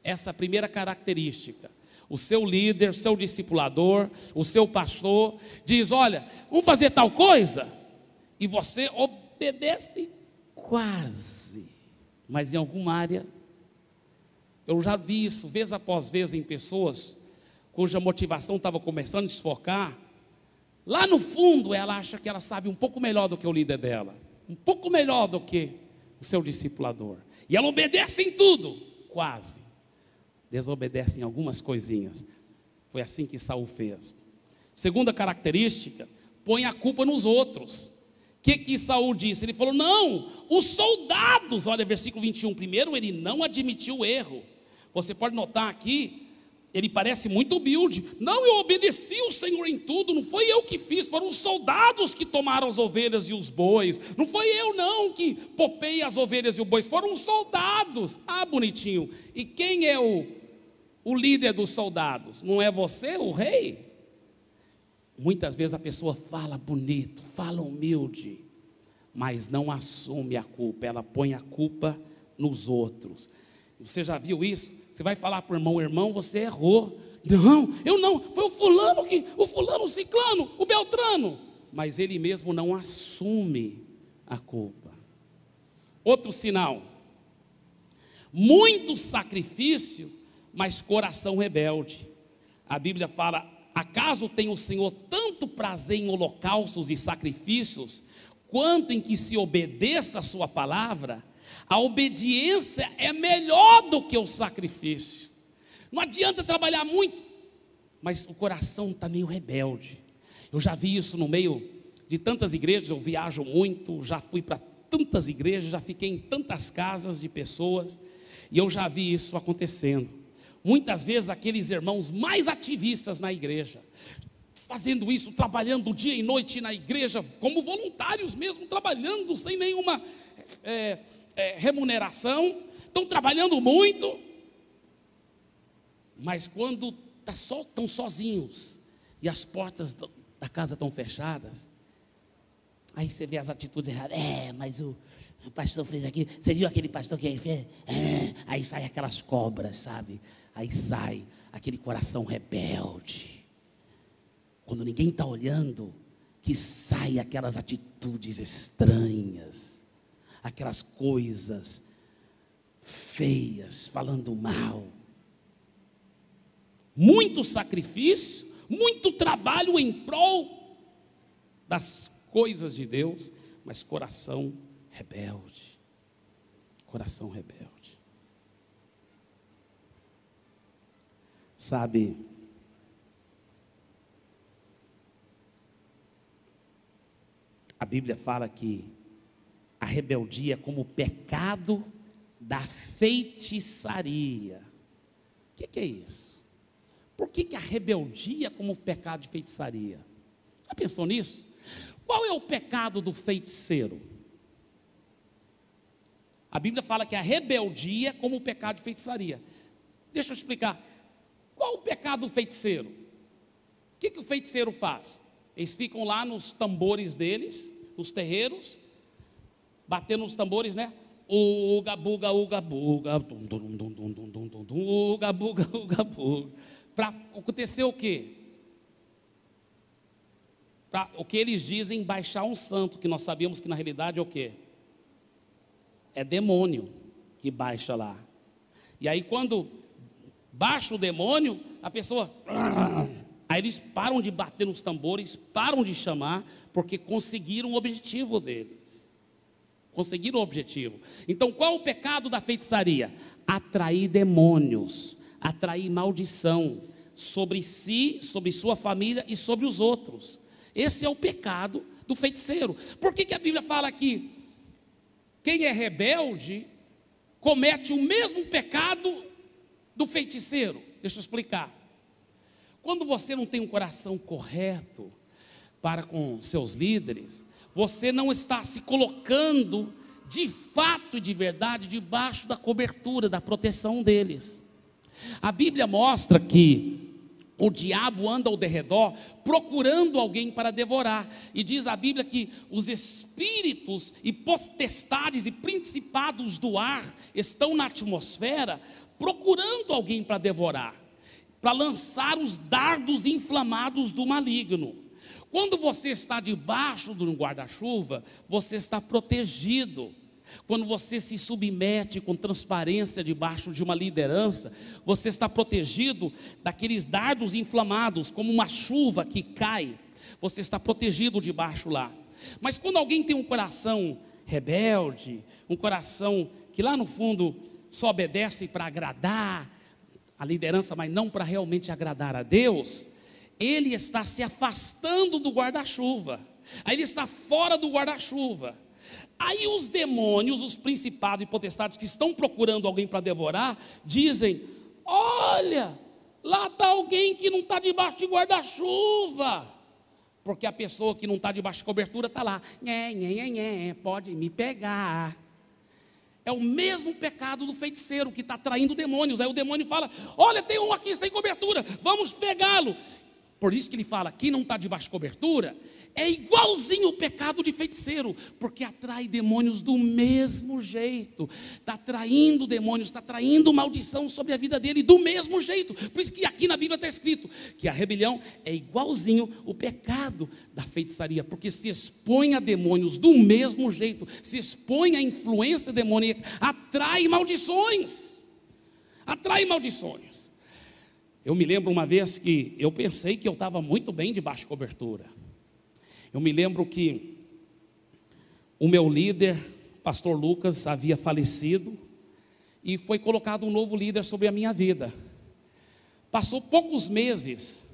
Essa é a primeira característica. O seu líder, o seu discipulador, o seu pastor diz: olha, vamos fazer tal coisa, e você obedece quase, mas em alguma área. Eu já vi isso vez após vez em pessoas cuja motivação estava começando a desfocar. Lá no fundo ela acha que ela sabe um pouco melhor do que o líder dela, um pouco melhor do que o seu discipulador, e ela obedece em tudo, quase, desobedece em algumas coisinhas. Foi assim que Saul fez. Segunda característica, põe a culpa nos outros. que Saul disse? Ele falou: não, os soldados, olha versículo 21, primeiro ele não admitiu o erro. Você pode notar aqui, ele parece muito humilde. Não, eu obedeci o Senhor em tudo, não foi eu que fiz, foram os soldados que tomaram as ovelhas e os bois, não foi eu não que popei as ovelhas e os bois, foram os soldados. Ah, bonitinho, e quem é o líder dos soldados? Não é você, o rei? Muitas vezes a pessoa fala bonito, fala humilde, mas não assume a culpa, ela põe a culpa nos outros. Você já viu isso? Você vai falar para o irmão, você errou. Não, eu não, foi o fulano, o ciclano, o beltrano. Mas ele mesmo não assume a culpa. Outro sinal, muito sacrifício, mas coração rebelde. A Bíblia fala: acaso tem o Senhor tanto prazer em holocaustos e sacrifícios, quanto em que se obedeça a sua palavra? A obediência é melhor do que o sacrifício. Não adianta trabalhar muito, mas o coração está meio rebelde. Eu já vi isso no meio de tantas igrejas, eu viajo muito, já fui para tantas igrejas, já fiquei em tantas casas de pessoas, e eu já vi isso acontecendo. Muitas vezes aqueles irmãos mais ativistas na igreja, fazendo isso, trabalhando dia e noite na igreja, como voluntários mesmo, trabalhando sem nenhuma remuneração, estão trabalhando muito, mas quando estão sozinhos e as portas da casa estão fechadas, aí você vê as atitudes erradas. Mas o pastor fez aquilo, você viu aquele pastor que fez? Aí sai aquelas cobras, sabe? Aí sai aquele coração rebelde, quando ninguém está olhando, que sai aquelas atitudes estranhas, aquelas coisas feias, falando mal. Muito sacrifício, muito trabalho em prol das coisas de Deus, mas coração rebelde. Coração rebelde. Sabe, a Bíblia fala que a rebeldia é como o pecado da feitiçaria. O que é isso? Por que a rebeldia é como o pecado de feitiçaria? Já pensou nisso? Qual é o pecado do feiticeiro? A Bíblia fala que a rebeldia é como o pecado de feitiçaria. Deixa eu explicar. Qual o pecado do feiticeiro? O que o feiticeiro faz? Eles ficam lá nos tambores deles, nos terreiros, batendo nos tambores, né? Uga, buga, uga, buga, dum, dum, dum, dum, dum, dum, dum, dum, uga, buga, uga, buga. Para acontecer o quê? Para o que eles dizem, baixar um santo, que nós sabemos que na realidade é o quê? É demônio que baixa lá. E aí quando baixa o demônio, a pessoa... Aí eles param de bater nos tambores, param de chamar, porque conseguiram o objetivo deles. Conseguiram o objetivo. Então qual o pecado da feitiçaria? Atrair demônios, atrair maldição sobre si, sobre sua família e sobre os outros. Esse é o pecado do feiticeiro. Por que a Bíblia fala que quem é rebelde comete o mesmo pecado do feiticeiro? Deixa eu explicar. Quando você não tem um coração correto para com seus líderes, você não está se colocando de fato e de verdade debaixo da cobertura, da proteção deles. A Bíblia mostra que o diabo anda ao derredor procurando alguém para devorar, e diz a Bíblia que os espíritos e potestades e principados do ar estão na atmosfera procurando alguém para devorar, para lançar os dardos inflamados do maligno. Quando você está debaixo de um guarda-chuva, você está protegido. Quando você se submete com transparência debaixo de uma liderança, você está protegido daqueles dardos inflamados, como uma chuva que cai. Você está protegido debaixo lá. Mas quando alguém tem um coração rebelde, um coração que lá no fundo só obedece para agradar a liderança, mas não para realmente agradar a Deus, ele está se afastando do guarda-chuva. Aí ele está fora do guarda-chuva. Aí os demônios, os principados e potestades que estão procurando alguém para devorar, dizem: olha, lá está alguém que não está debaixo de guarda-chuva. Porque a pessoa que não está debaixo de cobertura está lá, pode me pegar. É o mesmo pecado do feiticeiro que está atraindo demônios. Aí o demônio fala: olha, tem um aqui sem cobertura, vamos pegá-lo. Por isso que ele fala: quem não está debaixo de cobertura é igualzinho o pecado de feiticeiro, porque atrai demônios do mesmo jeito. Está atraindo demônios, está atraindo maldição sobre a vida dele do mesmo jeito. Por isso que aqui na Bíblia está escrito que a rebelião é igualzinho o pecado da feitiçaria, porque se expõe a demônios do mesmo jeito, se expõe à influência demoníaca, atrai maldições. Atrai maldições. Eu me lembro uma vez que eu pensei que eu estava muito bem debaixo de cobertura. Eu me lembro que o meu líder, pastor Lucas, havia falecido e foi colocado um novo líder sobre a minha vida. Passou poucos meses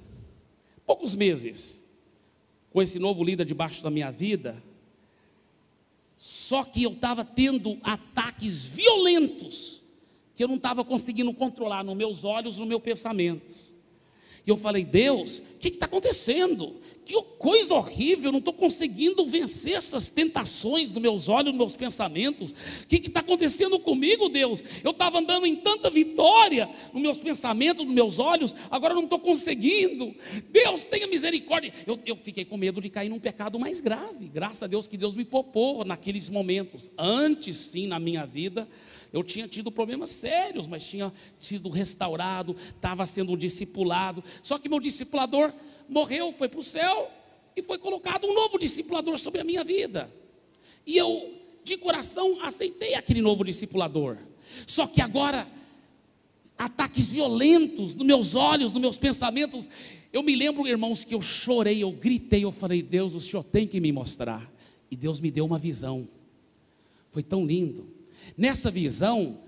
com esse novo líder debaixo da minha vida, só que eu estava tendo ataques violentos que eu não estava conseguindo controlar nos meus olhos, nos meus pensamentos. E eu falei: Deus, o que está acontecendo? Que coisa horrível, eu não estou conseguindo vencer essas tentações dos meus olhos, dos meus pensamentos. O que está acontecendo comigo, Deus? Eu estava andando em tanta vitória nos meus pensamentos, nos meus olhos, agora eu não estou conseguindo. Deus, tenha misericórdia. Eu fiquei com medo de cair num pecado mais grave. Graças a Deus que Deus me poupou naqueles momentos. Antes, sim, na minha vida, eu tinha tido problemas sérios, mas tinha sido restaurado, estava sendo discipulado. Só que meu discipulador morreu, foi para o céu, e foi colocado um novo discipulador sobre a minha vida. E eu, de coração, aceitei aquele novo discipulador. Só que agora, ataques violentos nos meus olhos, nos meus pensamentos. Eu me lembro, irmãos, que eu chorei, eu gritei, eu falei: Deus, o Senhor tem que me mostrar. E Deus me deu uma visão. Foi tão lindo. Nessa visão,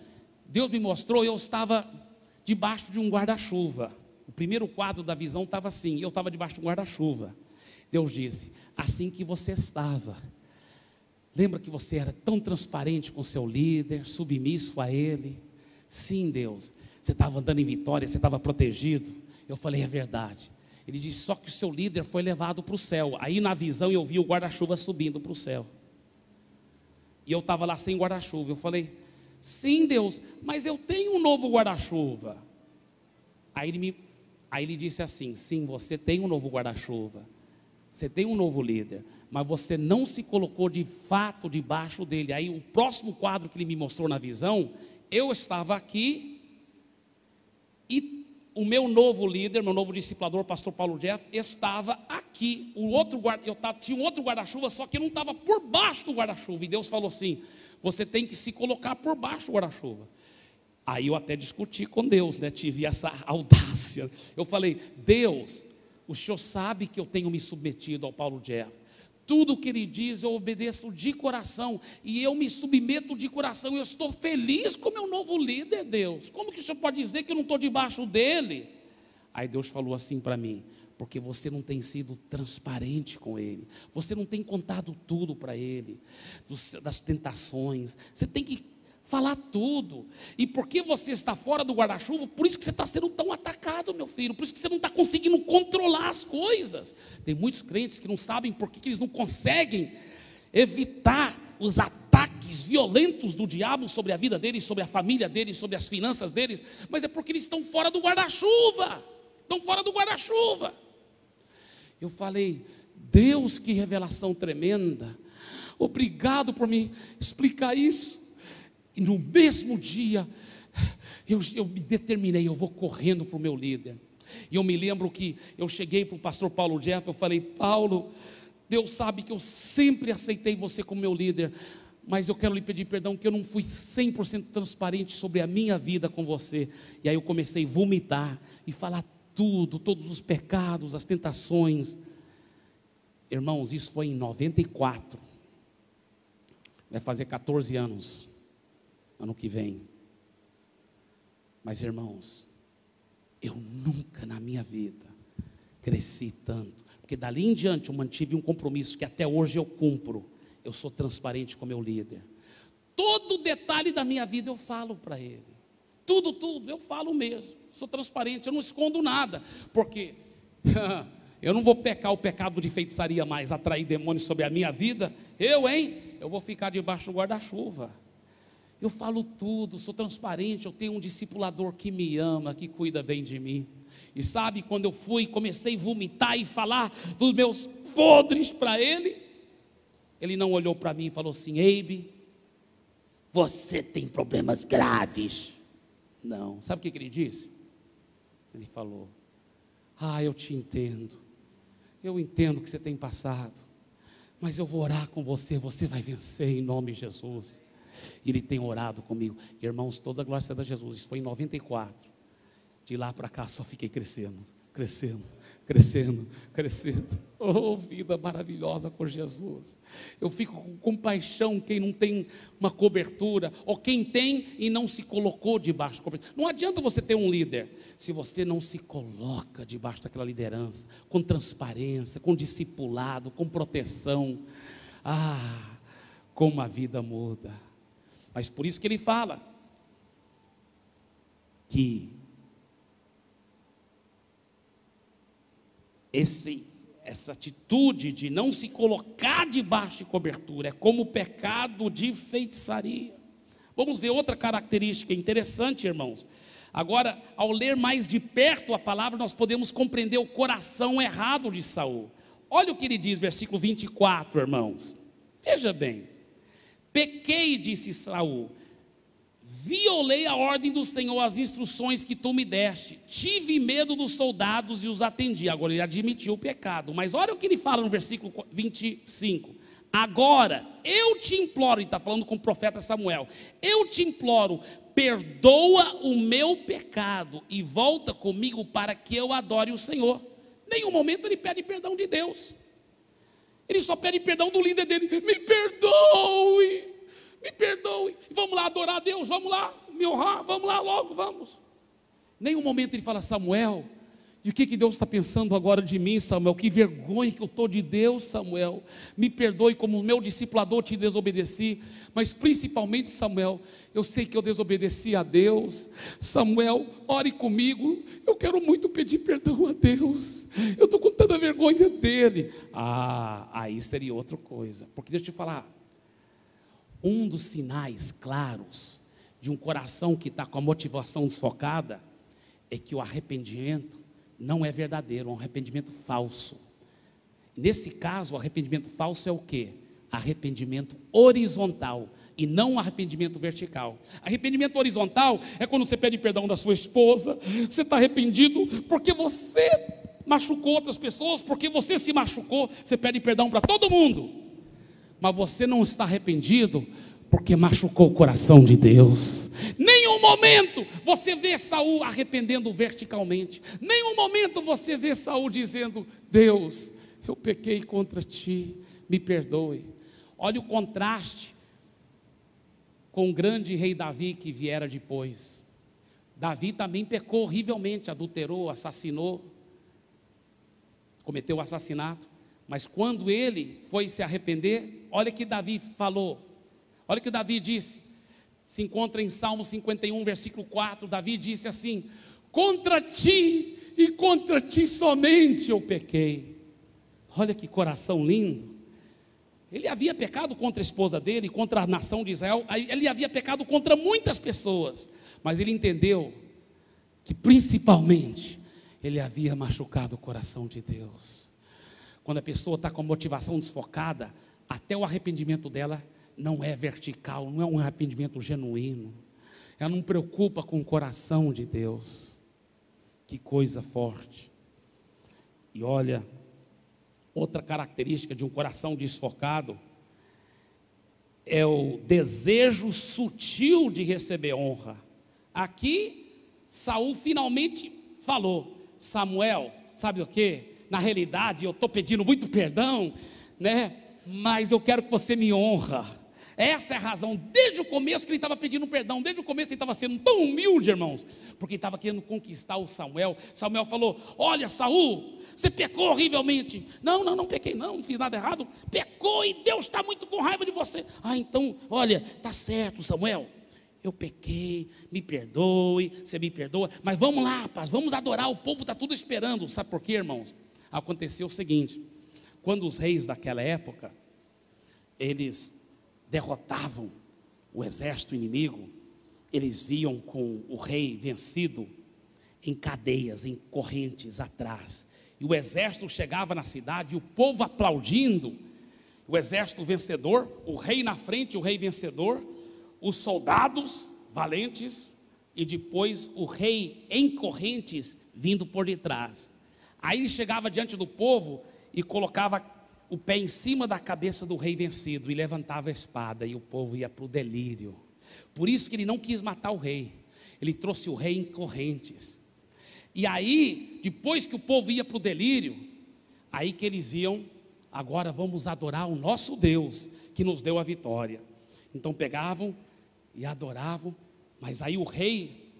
Deus me mostrou, eu estava debaixo de um guarda-chuva. O primeiro quadro da visão estava assim, eu estava debaixo de um guarda-chuva. Deus disse: assim que você estava, lembra que você era tão transparente com seu líder, submisso a ele? Sim, Deus, você estava andando em vitória, você estava protegido. Eu falei: é verdade. Ele disse: só que o seu líder foi levado para o céu. Aí na visão eu vi o guarda-chuva subindo para o céu. E eu estava lá sem guarda-chuva. Eu falei: sim, Deus, mas eu tenho um novo guarda-chuva. Aí ele disse assim: sim, você tem um novo guarda-chuva, você tem um novo líder, mas você não se colocou de fato debaixo dele. Aí o próximo quadro que ele me mostrou na visão, eu estava aqui, e o meu novo líder, meu novo discipulador, pastor Paulo Jeff, estava aqui. Tinha um outro guarda-chuva, só que eu não estava por baixo do guarda-chuva. E Deus falou assim: você tem que se colocar por baixo do guarda-chuva. Aí eu até discuti com Deus, né? Tive essa audácia. Eu falei: Deus, o Senhor sabe que eu tenho me submetido ao Paulo Jeff. Tudo o que ele diz eu obedeço de coração, e eu me submeto de coração. Eu estou feliz com o meu novo líder, Deus. Como que o Senhor pode dizer que eu não estou debaixo dele? Aí Deus falou assim para mim: porque você não tem sido transparente com ele, você não tem contado tudo para ele, das tentações. Você tem que falar tudo. E porque você está fora do guarda-chuva, por isso que você está sendo tão atacado, meu filho. Por isso que você não está conseguindo controlar as coisas. Tem muitos crentes que não sabem por que eles não conseguem evitar os ataques violentos do diabo sobre a vida deles, sobre a família deles, sobre as finanças deles. Mas é porque eles estão fora do guarda-chuva. Estão fora do guarda-chuva. Eu falei: Deus, que revelação tremenda. Obrigado por me explicar isso. E no mesmo dia, eu me determinei, eu vou correndo para o meu líder. E eu me lembro que eu cheguei para o pastor Paulo Jeff, eu falei: Paulo, Deus sabe que eu sempre aceitei você como meu líder, mas eu quero lhe pedir perdão que eu não fui 100% transparente sobre a minha vida com você. E aí eu comecei a vomitar e falar tudo, todos os pecados, as tentações. Irmãos, isso foi em 94. Vai fazer 14 anos ano que vem. Mas irmãos, eu nunca na minha vida cresci tanto, Porque dali em diante eu mantive um compromisso que até hoje eu cumpro. Eu sou transparente com meu líder. Todo detalhe da minha vida eu falo para ele. Tudo, eu falo mesmo. Sou transparente, eu não escondo nada. Porque eu não vou pecar o pecado de feitiçaria mais, atrair demônios sobre a minha vida. Eu vou ficar debaixo do guarda-chuva. Eu falo tudo, sou transparente, eu tenho um discipulador que me ama, que cuida bem de mim. E sabe, quando eu comecei a vomitar e falar dos meus podres para ele, ele não olhou para mim e falou assim: Eibe, você tem problemas graves. Não, sabe o que ele disse? Ele falou: eu te entendo, eu entendo o que você tem passado, mas eu vou orar com você, você vai vencer em nome de Jesus. E ele tem orado comigo, irmãos, toda a glória seja a Jesus. Isso foi em 94, de lá para cá só fiquei crescendo. Oh, vida maravilhosa por Jesus. Eu fico com compaixão quem não tem uma cobertura, ou quem tem e não se colocou debaixo de cobertura. Não adianta você ter um líder se você não se coloca debaixo daquela liderança, com transparência, com discipulado, com proteção. Como a vida muda. Mas por isso que ele fala que essa atitude de não se colocar debaixo de cobertura é como o pecado de feitiçaria. Vamos ver outra característica interessante, irmãos. Agora, ao ler mais de perto a palavra, nós podemos compreender o coração errado de Saul. Olha o que ele diz, versículo 24, irmãos. Veja bem: pequei, disse Saul, violei a ordem do Senhor, as instruções que tu me deste, tive medo dos soldados e os atendi. Agora ele admitiu o pecado, mas olha o que ele fala no versículo 25: agora eu te imploro, ele está falando com o profeta Samuel, eu te imploro, perdoa o meu pecado e volta comigo para que eu adore o Senhor. Em nenhum momento ele pede perdão de Deus, ele só pede perdão do líder dele: me perdoe, vamos lá adorar a Deus, vamos lá me honrar, vamos lá logo, vamos. Em nenhum momento ele fala: Samuel, e o que Deus está pensando agora de mim, Samuel? Que vergonha que eu estou de Deus, Samuel, me perdoe, como meu discipulador te desobedeci, mas principalmente, Samuel, eu sei que eu desobedeci a Deus. Samuel, ore comigo, eu quero muito pedir perdão a Deus, eu estou com tanta vergonha dele. Aí seria outra coisa, porque deixa eu te falar, um dos sinais claros de um coração que está com a motivação desfocada é que o arrependimento não é verdadeiro, é um arrependimento falso. Nesse caso, o arrependimento falso é o quê? Arrependimento horizontal e não arrependimento vertical. Arrependimento horizontal é quando você pede perdão da sua esposa, você está arrependido porque você machucou outras pessoas, porque você se machucou, você pede perdão para todo mundo, mas você não está arrependido porque machucou o coração de Deus. Nenhum momento você vê Saul arrependendo verticalmente, nenhum momento você vê Saul dizendo: Deus, eu pequei contra ti, me perdoe. Olha o contraste com o grande rei Davi que viera depois. Davi também pecou horrivelmente, adulterou, assassinou, cometeu assassinato, mas quando ele foi se arrepender, olha que Davi falou, olha o que Davi disse, se encontra em Salmo 51, versículo 4, Davi disse assim: contra ti e contra ti somente eu pequei. Olha que coração lindo. Ele havia pecado contra a esposa dele, contra a nação de Israel, ele havia pecado contra muitas pessoas, mas ele entendeu que principalmente ele havia machucado o coração de Deus. Quando a pessoa está com a motivação desfocada, até o arrependimento dela não é vertical, não é um arrependimento genuíno, ela não preocupa com o coração de Deus. Que coisa forte. E olha, outra característica de um coração desfocado é o desejo sutil de receber honra. Aqui Saul finalmente falou: Samuel, sabe o que? Na realidade eu estou pedindo muito perdão, né? Mas eu quero que você me honra. Essa é a razão, desde o começo que ele estava pedindo perdão, desde o começo ele estava sendo tão humilde, irmãos, porque ele estava querendo conquistar o Samuel. Samuel falou: olha, Saul, você pecou horrivelmente. Não pequei não fiz nada errado. Pecou e Deus está muito com raiva de você. Então, olha, tá certo, Samuel, eu pequei, me perdoe, você me perdoa, mas vamos lá, rapaz, vamos adorar, o povo está tudo esperando. Sabe por quê, irmãos? Aconteceu o seguinte: quando os reis daquela época, eles derrotavam o exército inimigo, eles viam com o rei vencido em cadeias, em correntes atrás, e o exército chegava na cidade, e o povo aplaudindo, o exército vencedor, o rei na frente, o rei vencedor, os soldados valentes, e depois o rei em correntes vindo por detrás. Aí ele chegava diante do povo e colocava o pé em cima da cabeça do rei vencido e levantava a espada, e o povo ia para o delírio. Por isso que ele não quis matar o rei, ele trouxe o rei em correntes. E aí, depois que o povo ia para o delírio, aí que eles iam: agora vamos adorar o nosso Deus que nos deu a vitória. Então pegavam e adoravam, mas aí o rei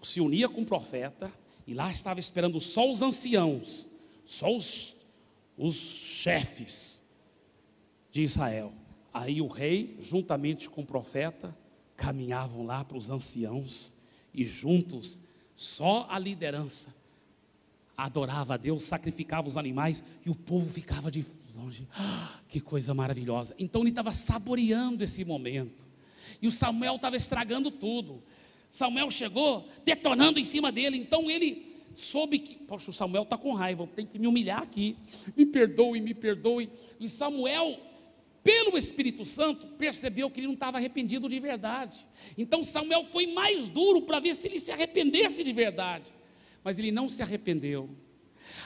se unia com o profeta, e lá estava esperando só os anciãos, só os chefes de Israel. Aí o rei, juntamente com o profeta, caminhavam lá para os anciãos, e juntos, só a liderança adorava a Deus, sacrificava os animais, e o povo ficava de longe. Que coisa maravilhosa. Então ele estava saboreando esse momento, e o Samuel estava estragando tudo. Samuel chegou detonando em cima dele. Então ele soube que, poxa, o Samuel está com raiva, eu tenho que me humilhar aqui, me perdoe. E Samuel, pelo Espírito Santo, percebeu que ele não estava arrependido de verdade. Então Samuel foi mais duro para ver se ele se arrependesse de verdade, mas ele não se arrependeu.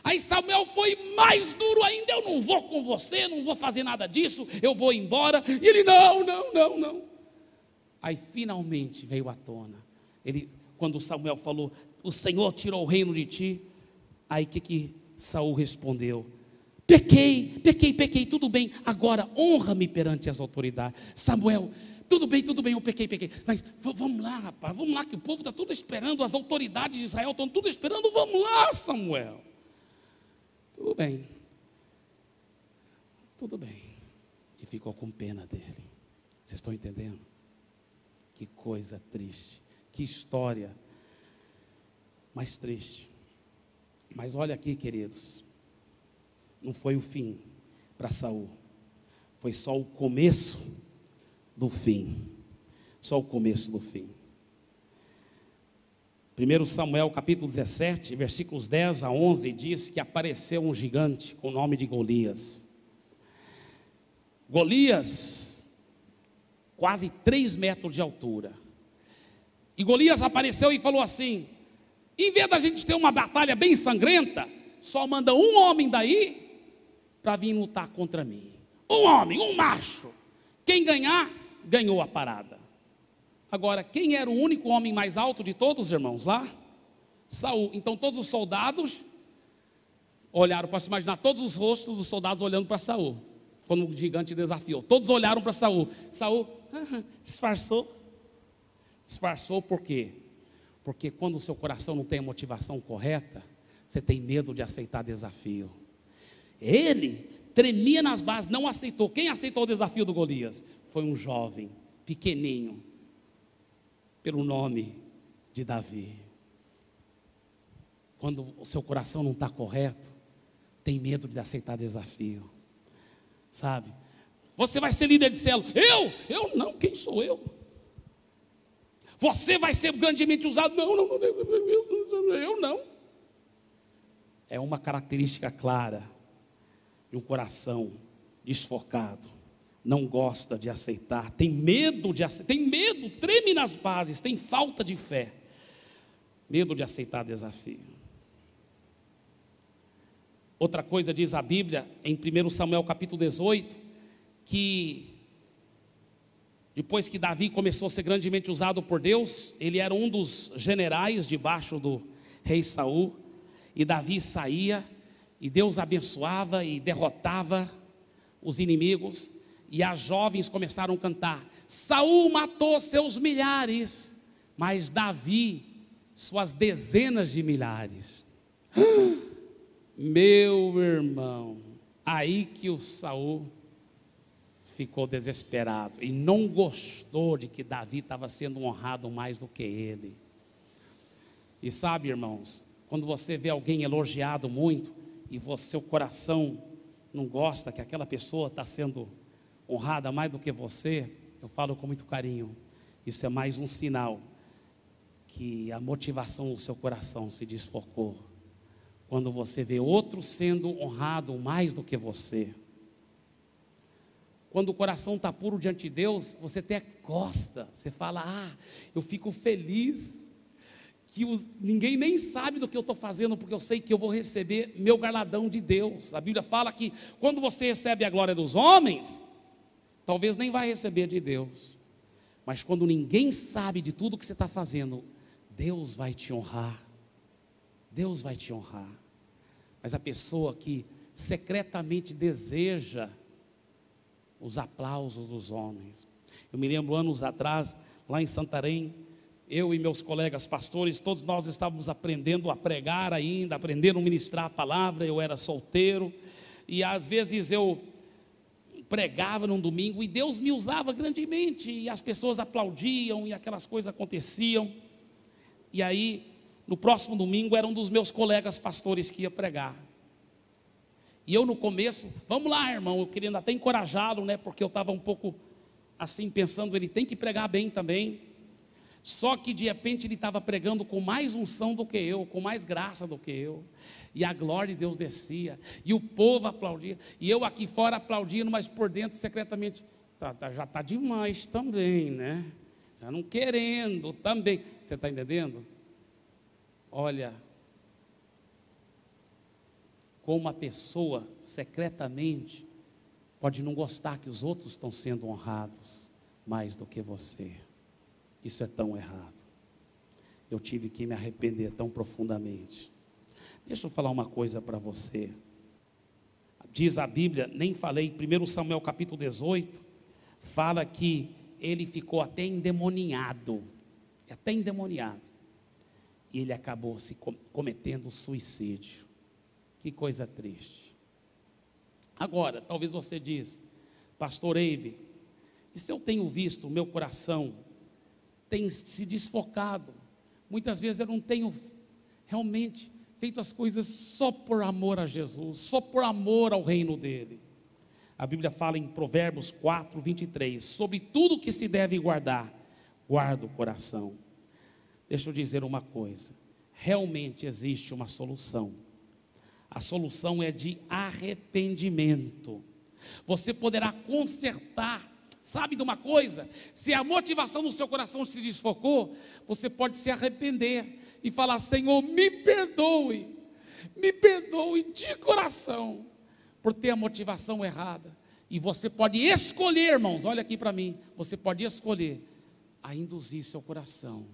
Aí Samuel foi mais duro ainda: eu não vou com você, não vou fazer nada disso, eu vou embora. E ele: não. Aí finalmente veio à tona, quando Samuel falou: o Senhor tirou o reino de ti. Aí que Saul respondeu: pequei, tudo bem, agora honra-me perante as autoridades. Samuel: tudo bem, eu pequei, mas vamos lá, rapaz, vamos lá, que o povo está tudo esperando, as autoridades de Israel estão tudo esperando, vamos lá, Samuel. Tudo bem. E ficou com pena dele. Vocês estão entendendo? Que coisa triste, que história mais triste. Mas olha aqui, queridos, não foi o fim para Saul, foi só o começo do fim. Só o começo do fim. 1 Samuel capítulo 17, versículos 10 a 11, diz que apareceu um gigante com o nome de Golias. Golias, quase 3 metros de altura. E Golias apareceu e falou assim: em vez da gente ter uma batalha bem sangrenta, só manda um homem daí para vir lutar contra mim. Um homem, um macho. Quem ganhar, ganhou a parada. Agora, quem era o único homem mais alto de todos, irmãos, lá? Saul. Então todos os soldados olharam para se imaginar, todos os rostos dos soldados olhando para Saul, quando o gigante desafiou. Todos olharam para Saul. Saul disfarçou por quê? Porque quando o seu coração não tem a motivação correta, você tem medo de aceitar desafio. Ele tremia nas bases, não aceitou. Quem aceitou o desafio do Golias? Foi um jovem, pequenininho, pelo nome de Davi. Quando o seu coração não está correto, tem medo de aceitar desafio, sabe? Você vai ser líder de célula. Eu não, quem sou eu? Você vai ser grandemente usado. Eu não. É uma característica clara de um coração desfocado. Não gosta de aceitar, tem medo de aceitar, treme nas bases, tem falta de fé, medo de aceitar desafio. Outra coisa diz a Bíblia em 1 Samuel capítulo 18, que depois que Davi começou a ser grandemente usado por Deus, ele era um dos generais debaixo do rei Saul, e Davi saía, e Deus abençoava e derrotava os inimigos. e as jovens começaram a cantar: Saul matou seus milhares, mas Davi suas dezenas de milhares. Meu irmão, aí que o Saul ficou desesperado e não gostou de que Davi estava sendo honrado mais do que ele. E sabe, irmãos, quando você vê alguém elogiado muito e seu coração não gosta que aquela pessoa está sendo honrada mais do que você, eu falo com muito carinho, isso é mais um sinal que a motivação do seu coração se desfocou. Quando você vê outro sendo honrado mais do que você. Quando o coração está puro diante de Deus, você até gosta, você fala: eu fico feliz, que ninguém nem sabe do que eu estou fazendo, porque eu sei que eu vou receber meu galardão de Deus. A Bíblia fala que quando você recebe a glória dos homens, talvez nem vai receber de Deus, mas quando ninguém sabe de tudo que você está fazendo, Deus vai te honrar. Deus vai te honrar. Mas a pessoa que secretamente deseja os aplausos dos homens. Eu me lembro anos atrás, lá em Santarém, eu e meus colegas pastores, todos nós estávamos aprendendo a pregar ainda, aprendendo a ministrar a palavra. Eu era solteiro, e às vezes eu pregava num domingo, e Deus me usava grandemente, e as pessoas aplaudiam, e aquelas coisas aconteciam. E aí, no próximo domingo, era um dos meus colegas pastores que ia pregar. E eu no começo, vamos lá, irmão, eu queria até encorajá-lo, né, porque eu estava um pouco assim pensando, ele tem que pregar bem também. Só que de repente ele estava pregando com mais unção do que eu, com mais graça do que eu, e a glória de Deus descia, e o povo aplaudia, e eu aqui fora aplaudindo, mas por dentro secretamente, já está demais também, né? Já não querendo também, você está entendendo? Olha, como a pessoa secretamente pode não gostar que os outros estão sendo honrados mais do que você. Isso é tão errado. Eu tive que me arrepender tão profundamente. Deixa eu falar uma coisa para você. Diz a Bíblia, nem falei, 1 Samuel capítulo 18, fala que ele ficou até endemoniado. E ele acabou se cometendo suicídio. Que coisa triste. Agora, talvez você diz: pastor Eibe, e se eu tenho visto o meu coração tem se desfocado, muitas vezes eu não tenho realmente feito as coisas só por amor a Jesus, só por amor ao reino dele. A Bíblia fala em Provérbios 4, 23, sobre tudo que se deve guardar, guarda o coração. Deixa eu dizer uma coisa, realmente existe uma solução. A solução é de arrependimento. Você poderá consertar. Sabe de uma coisa? Se a motivação do seu coração se desfocou, você pode se arrepender e falar: Senhor, me perdoe de coração, por ter a motivação errada. E você pode escolher, irmãos, olha aqui para mim, você pode escolher a induzir seu coração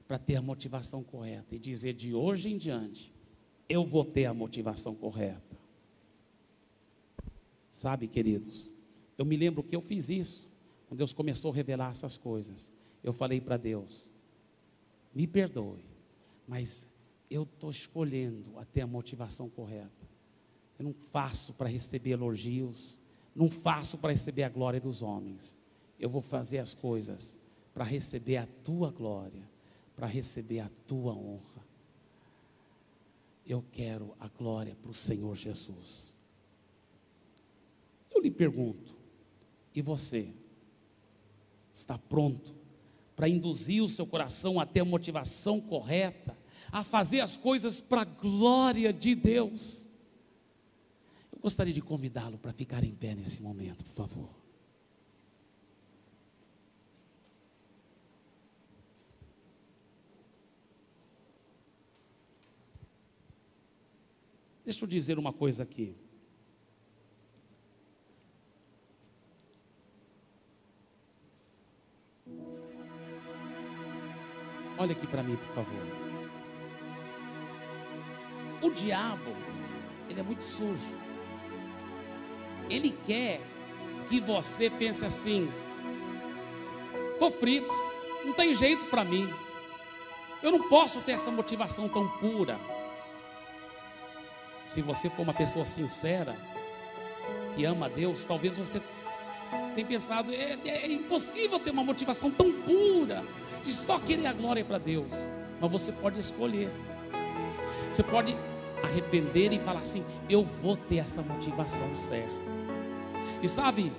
para ter a motivação correta, e dizer: de hoje em diante, eu vou ter a motivação correta. Sabe, queridos, eu me lembro que eu fiz isso, quando Deus começou a revelar essas coisas. Eu falei para Deus: me perdoe, mas eu estou escolhendo a ter a motivação correta. Eu não faço para receber elogios, não faço para receber a glória dos homens. Eu vou fazer as coisas para receber a tua glória, para receber a tua honra. Eu quero a glória para o Senhor Jesus. Eu lhe pergunto, e você? Está pronto para induzir o seu coração a ter a motivação correta, a fazer as coisas para a glória de Deus? Eu gostaria de convidá-lo para ficar em pé nesse momento, por favor. Deixa eu dizer uma coisa aqui. Olha aqui para mim, por favor. O diabo, ele é muito sujo. Ele quer que você pense assim: estou frito, não tem jeito para mim, eu não posso ter essa motivação tão pura. Se você for uma pessoa sincera, que ama a Deus, talvez você tenha pensado: é impossível ter uma motivação tão pura, de só querer a glória para Deus. Mas você pode escolher, você pode arrepender e falar assim: eu vou ter essa motivação certa. E sabe,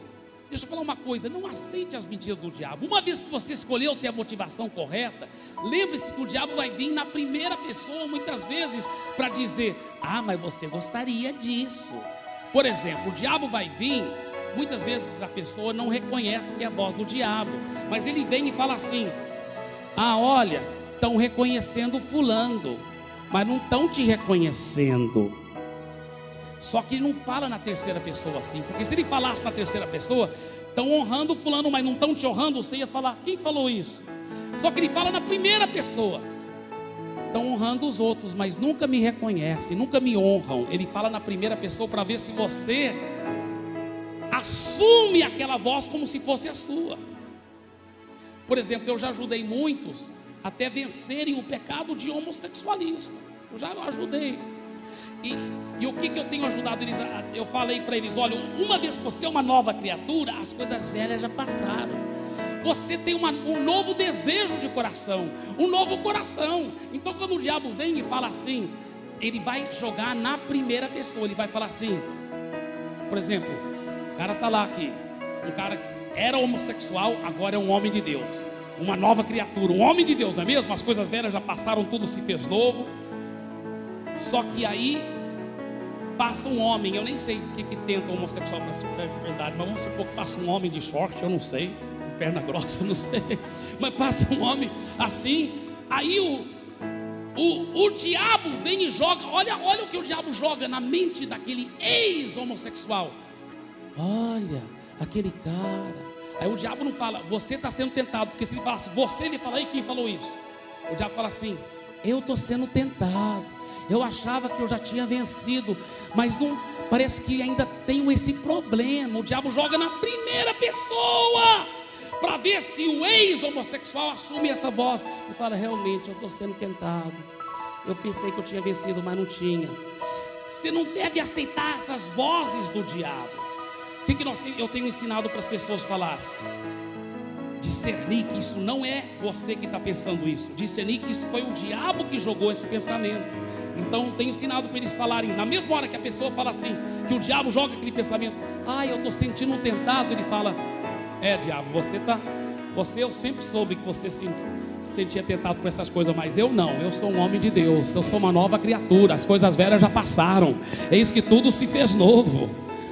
deixa eu falar uma coisa: não aceite as mentiras do diabo. Uma vez que você escolheu ter a motivação correta, lembre-se que o diabo vai vir na primeira pessoa, muitas vezes, para dizer: ah, mas você gostaria disso. Por exemplo, o diabo vai vir, muitas vezes a pessoa não reconhece que é a voz do diabo, mas ele vem e fala assim: ah, olha, estão reconhecendo fulano, mas não estão te reconhecendo. Só que ele não fala na terceira pessoa assim, porque se ele falasse na terceira pessoa: estão honrando fulano, mas não estão te honrando, você ia falar: quem falou isso? Só que ele fala na primeira pessoa: estão honrando os outros, mas nunca me reconhecem, nunca me honram. Ele fala na primeira pessoa para ver se você assume aquela voz como se fosse a sua. Por exemplo, eu já ajudei muitos até vencerem o pecado de homossexualismo. Eu já ajudei. E o que eu tenho ajudado eles? Eu falei para eles: olha, uma vez que você é uma nova criatura, as coisas velhas já passaram. Você tem um novo desejo de coração, um novo coração. Então quando o diabo vem e fala assim, ele vai jogar na primeira pessoa. Ele vai falar assim, por exemplo, o cara está lá aqui, um cara que era homossexual, agora é um homem de Deus, uma nova criatura, um homem de Deus, não é mesmo? As coisas velhas já passaram, tudo se fez novo. Só que aí passa um homem, eu nem sei o que tenta o homossexual para ser verdade, mas vamos supor que passa um homem de short, eu não sei, perna grossa, não sei, mas passa um homem assim, aí o diabo vem e joga, olha o que o diabo joga na mente daquele ex-homossexual: olha, aquele cara. Aí o diabo não fala: você está sendo tentado, porque se ele falasse você, ele fala: aí quem falou isso? O diabo fala assim: eu estou sendo tentado, eu achava que eu já tinha vencido, mas não, parece que ainda tenho esse problema. O diabo joga na primeira pessoa, para ver se o ex-homossexual assume essa voz e fala: realmente eu estou sendo tentado, eu pensei que eu tinha vencido, mas não tinha. Você não deve aceitar essas vozes do diabo. O que eu tenho ensinado para as pessoas falar? Discernir que isso não é você que está pensando isso, discernir que isso foi o diabo que jogou esse pensamento. Então tenho ensinado para eles falarem, na mesma hora que a pessoa fala assim, que o diabo joga aquele pensamento: ah, eu estou sentindo tentado, ele fala: diabo, eu sempre soube que você se sentia tentado por essas coisas, mas eu não, eu sou um homem de Deus, eu sou uma nova criatura, as coisas velhas já passaram, eis que tudo se fez novo.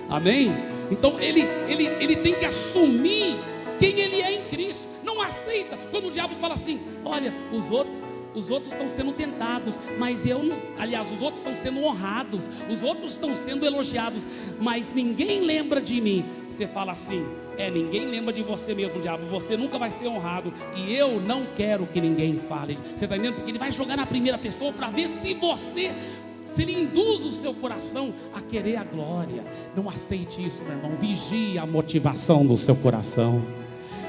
Amém? Então ele tem que assumir quem ele é em Cristo. Não aceita quando o diabo fala assim: olha, os outros estão sendo tentados, mas eu não. Aliás, os outros estão sendo honrados, os outros estão sendo elogiados, mas ninguém lembra de mim. Você fala assim: ninguém lembra de você mesmo, diabo, você nunca vai ser honrado, e eu não quero que ninguém fale. Você está entendendo? Porque ele vai jogar na primeira pessoa para ver se ele induz o seu coração a querer a glória. Não aceite isso, meu irmão. Vigie a motivação do seu coração.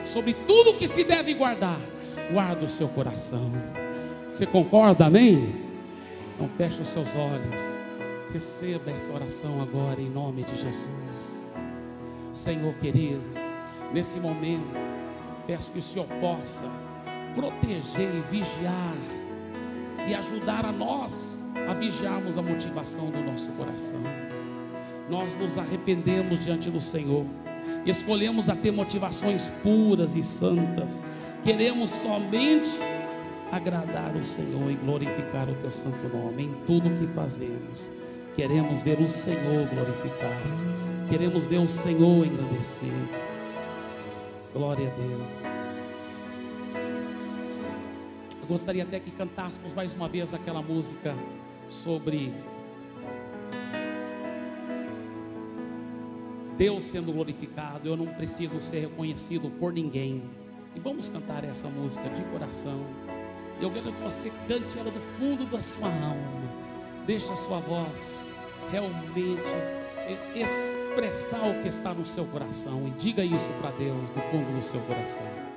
Sobre tudo que se deve guardar, guarda o seu coração. Você concorda, amém? Então feche os seus olhos, receba essa oração agora em nome de Jesus. Senhor querido, nesse momento peço que o Senhor possa proteger e vigiar e ajudar a nós a vigiarmos a motivação do nosso coração. Nós nos arrependemos diante do Senhor, escolhemos a ter motivações puras e santas, queremos somente agradar o Senhor e glorificar o teu santo nome em tudo o que fazemos. Queremos ver o Senhor glorificado, queremos ver o Senhor engrandecido. Glória a Deus. Eu gostaria até que cantássemos mais uma vez aquela música sobre Deus sendo glorificado. Eu não preciso ser reconhecido por ninguém. E vamos cantar essa música de coração. Eu quero que você cante ela do fundo da sua alma. Deixa a sua voz realmente expressar o que está no seu coração, e diga isso para Deus do fundo do seu coração.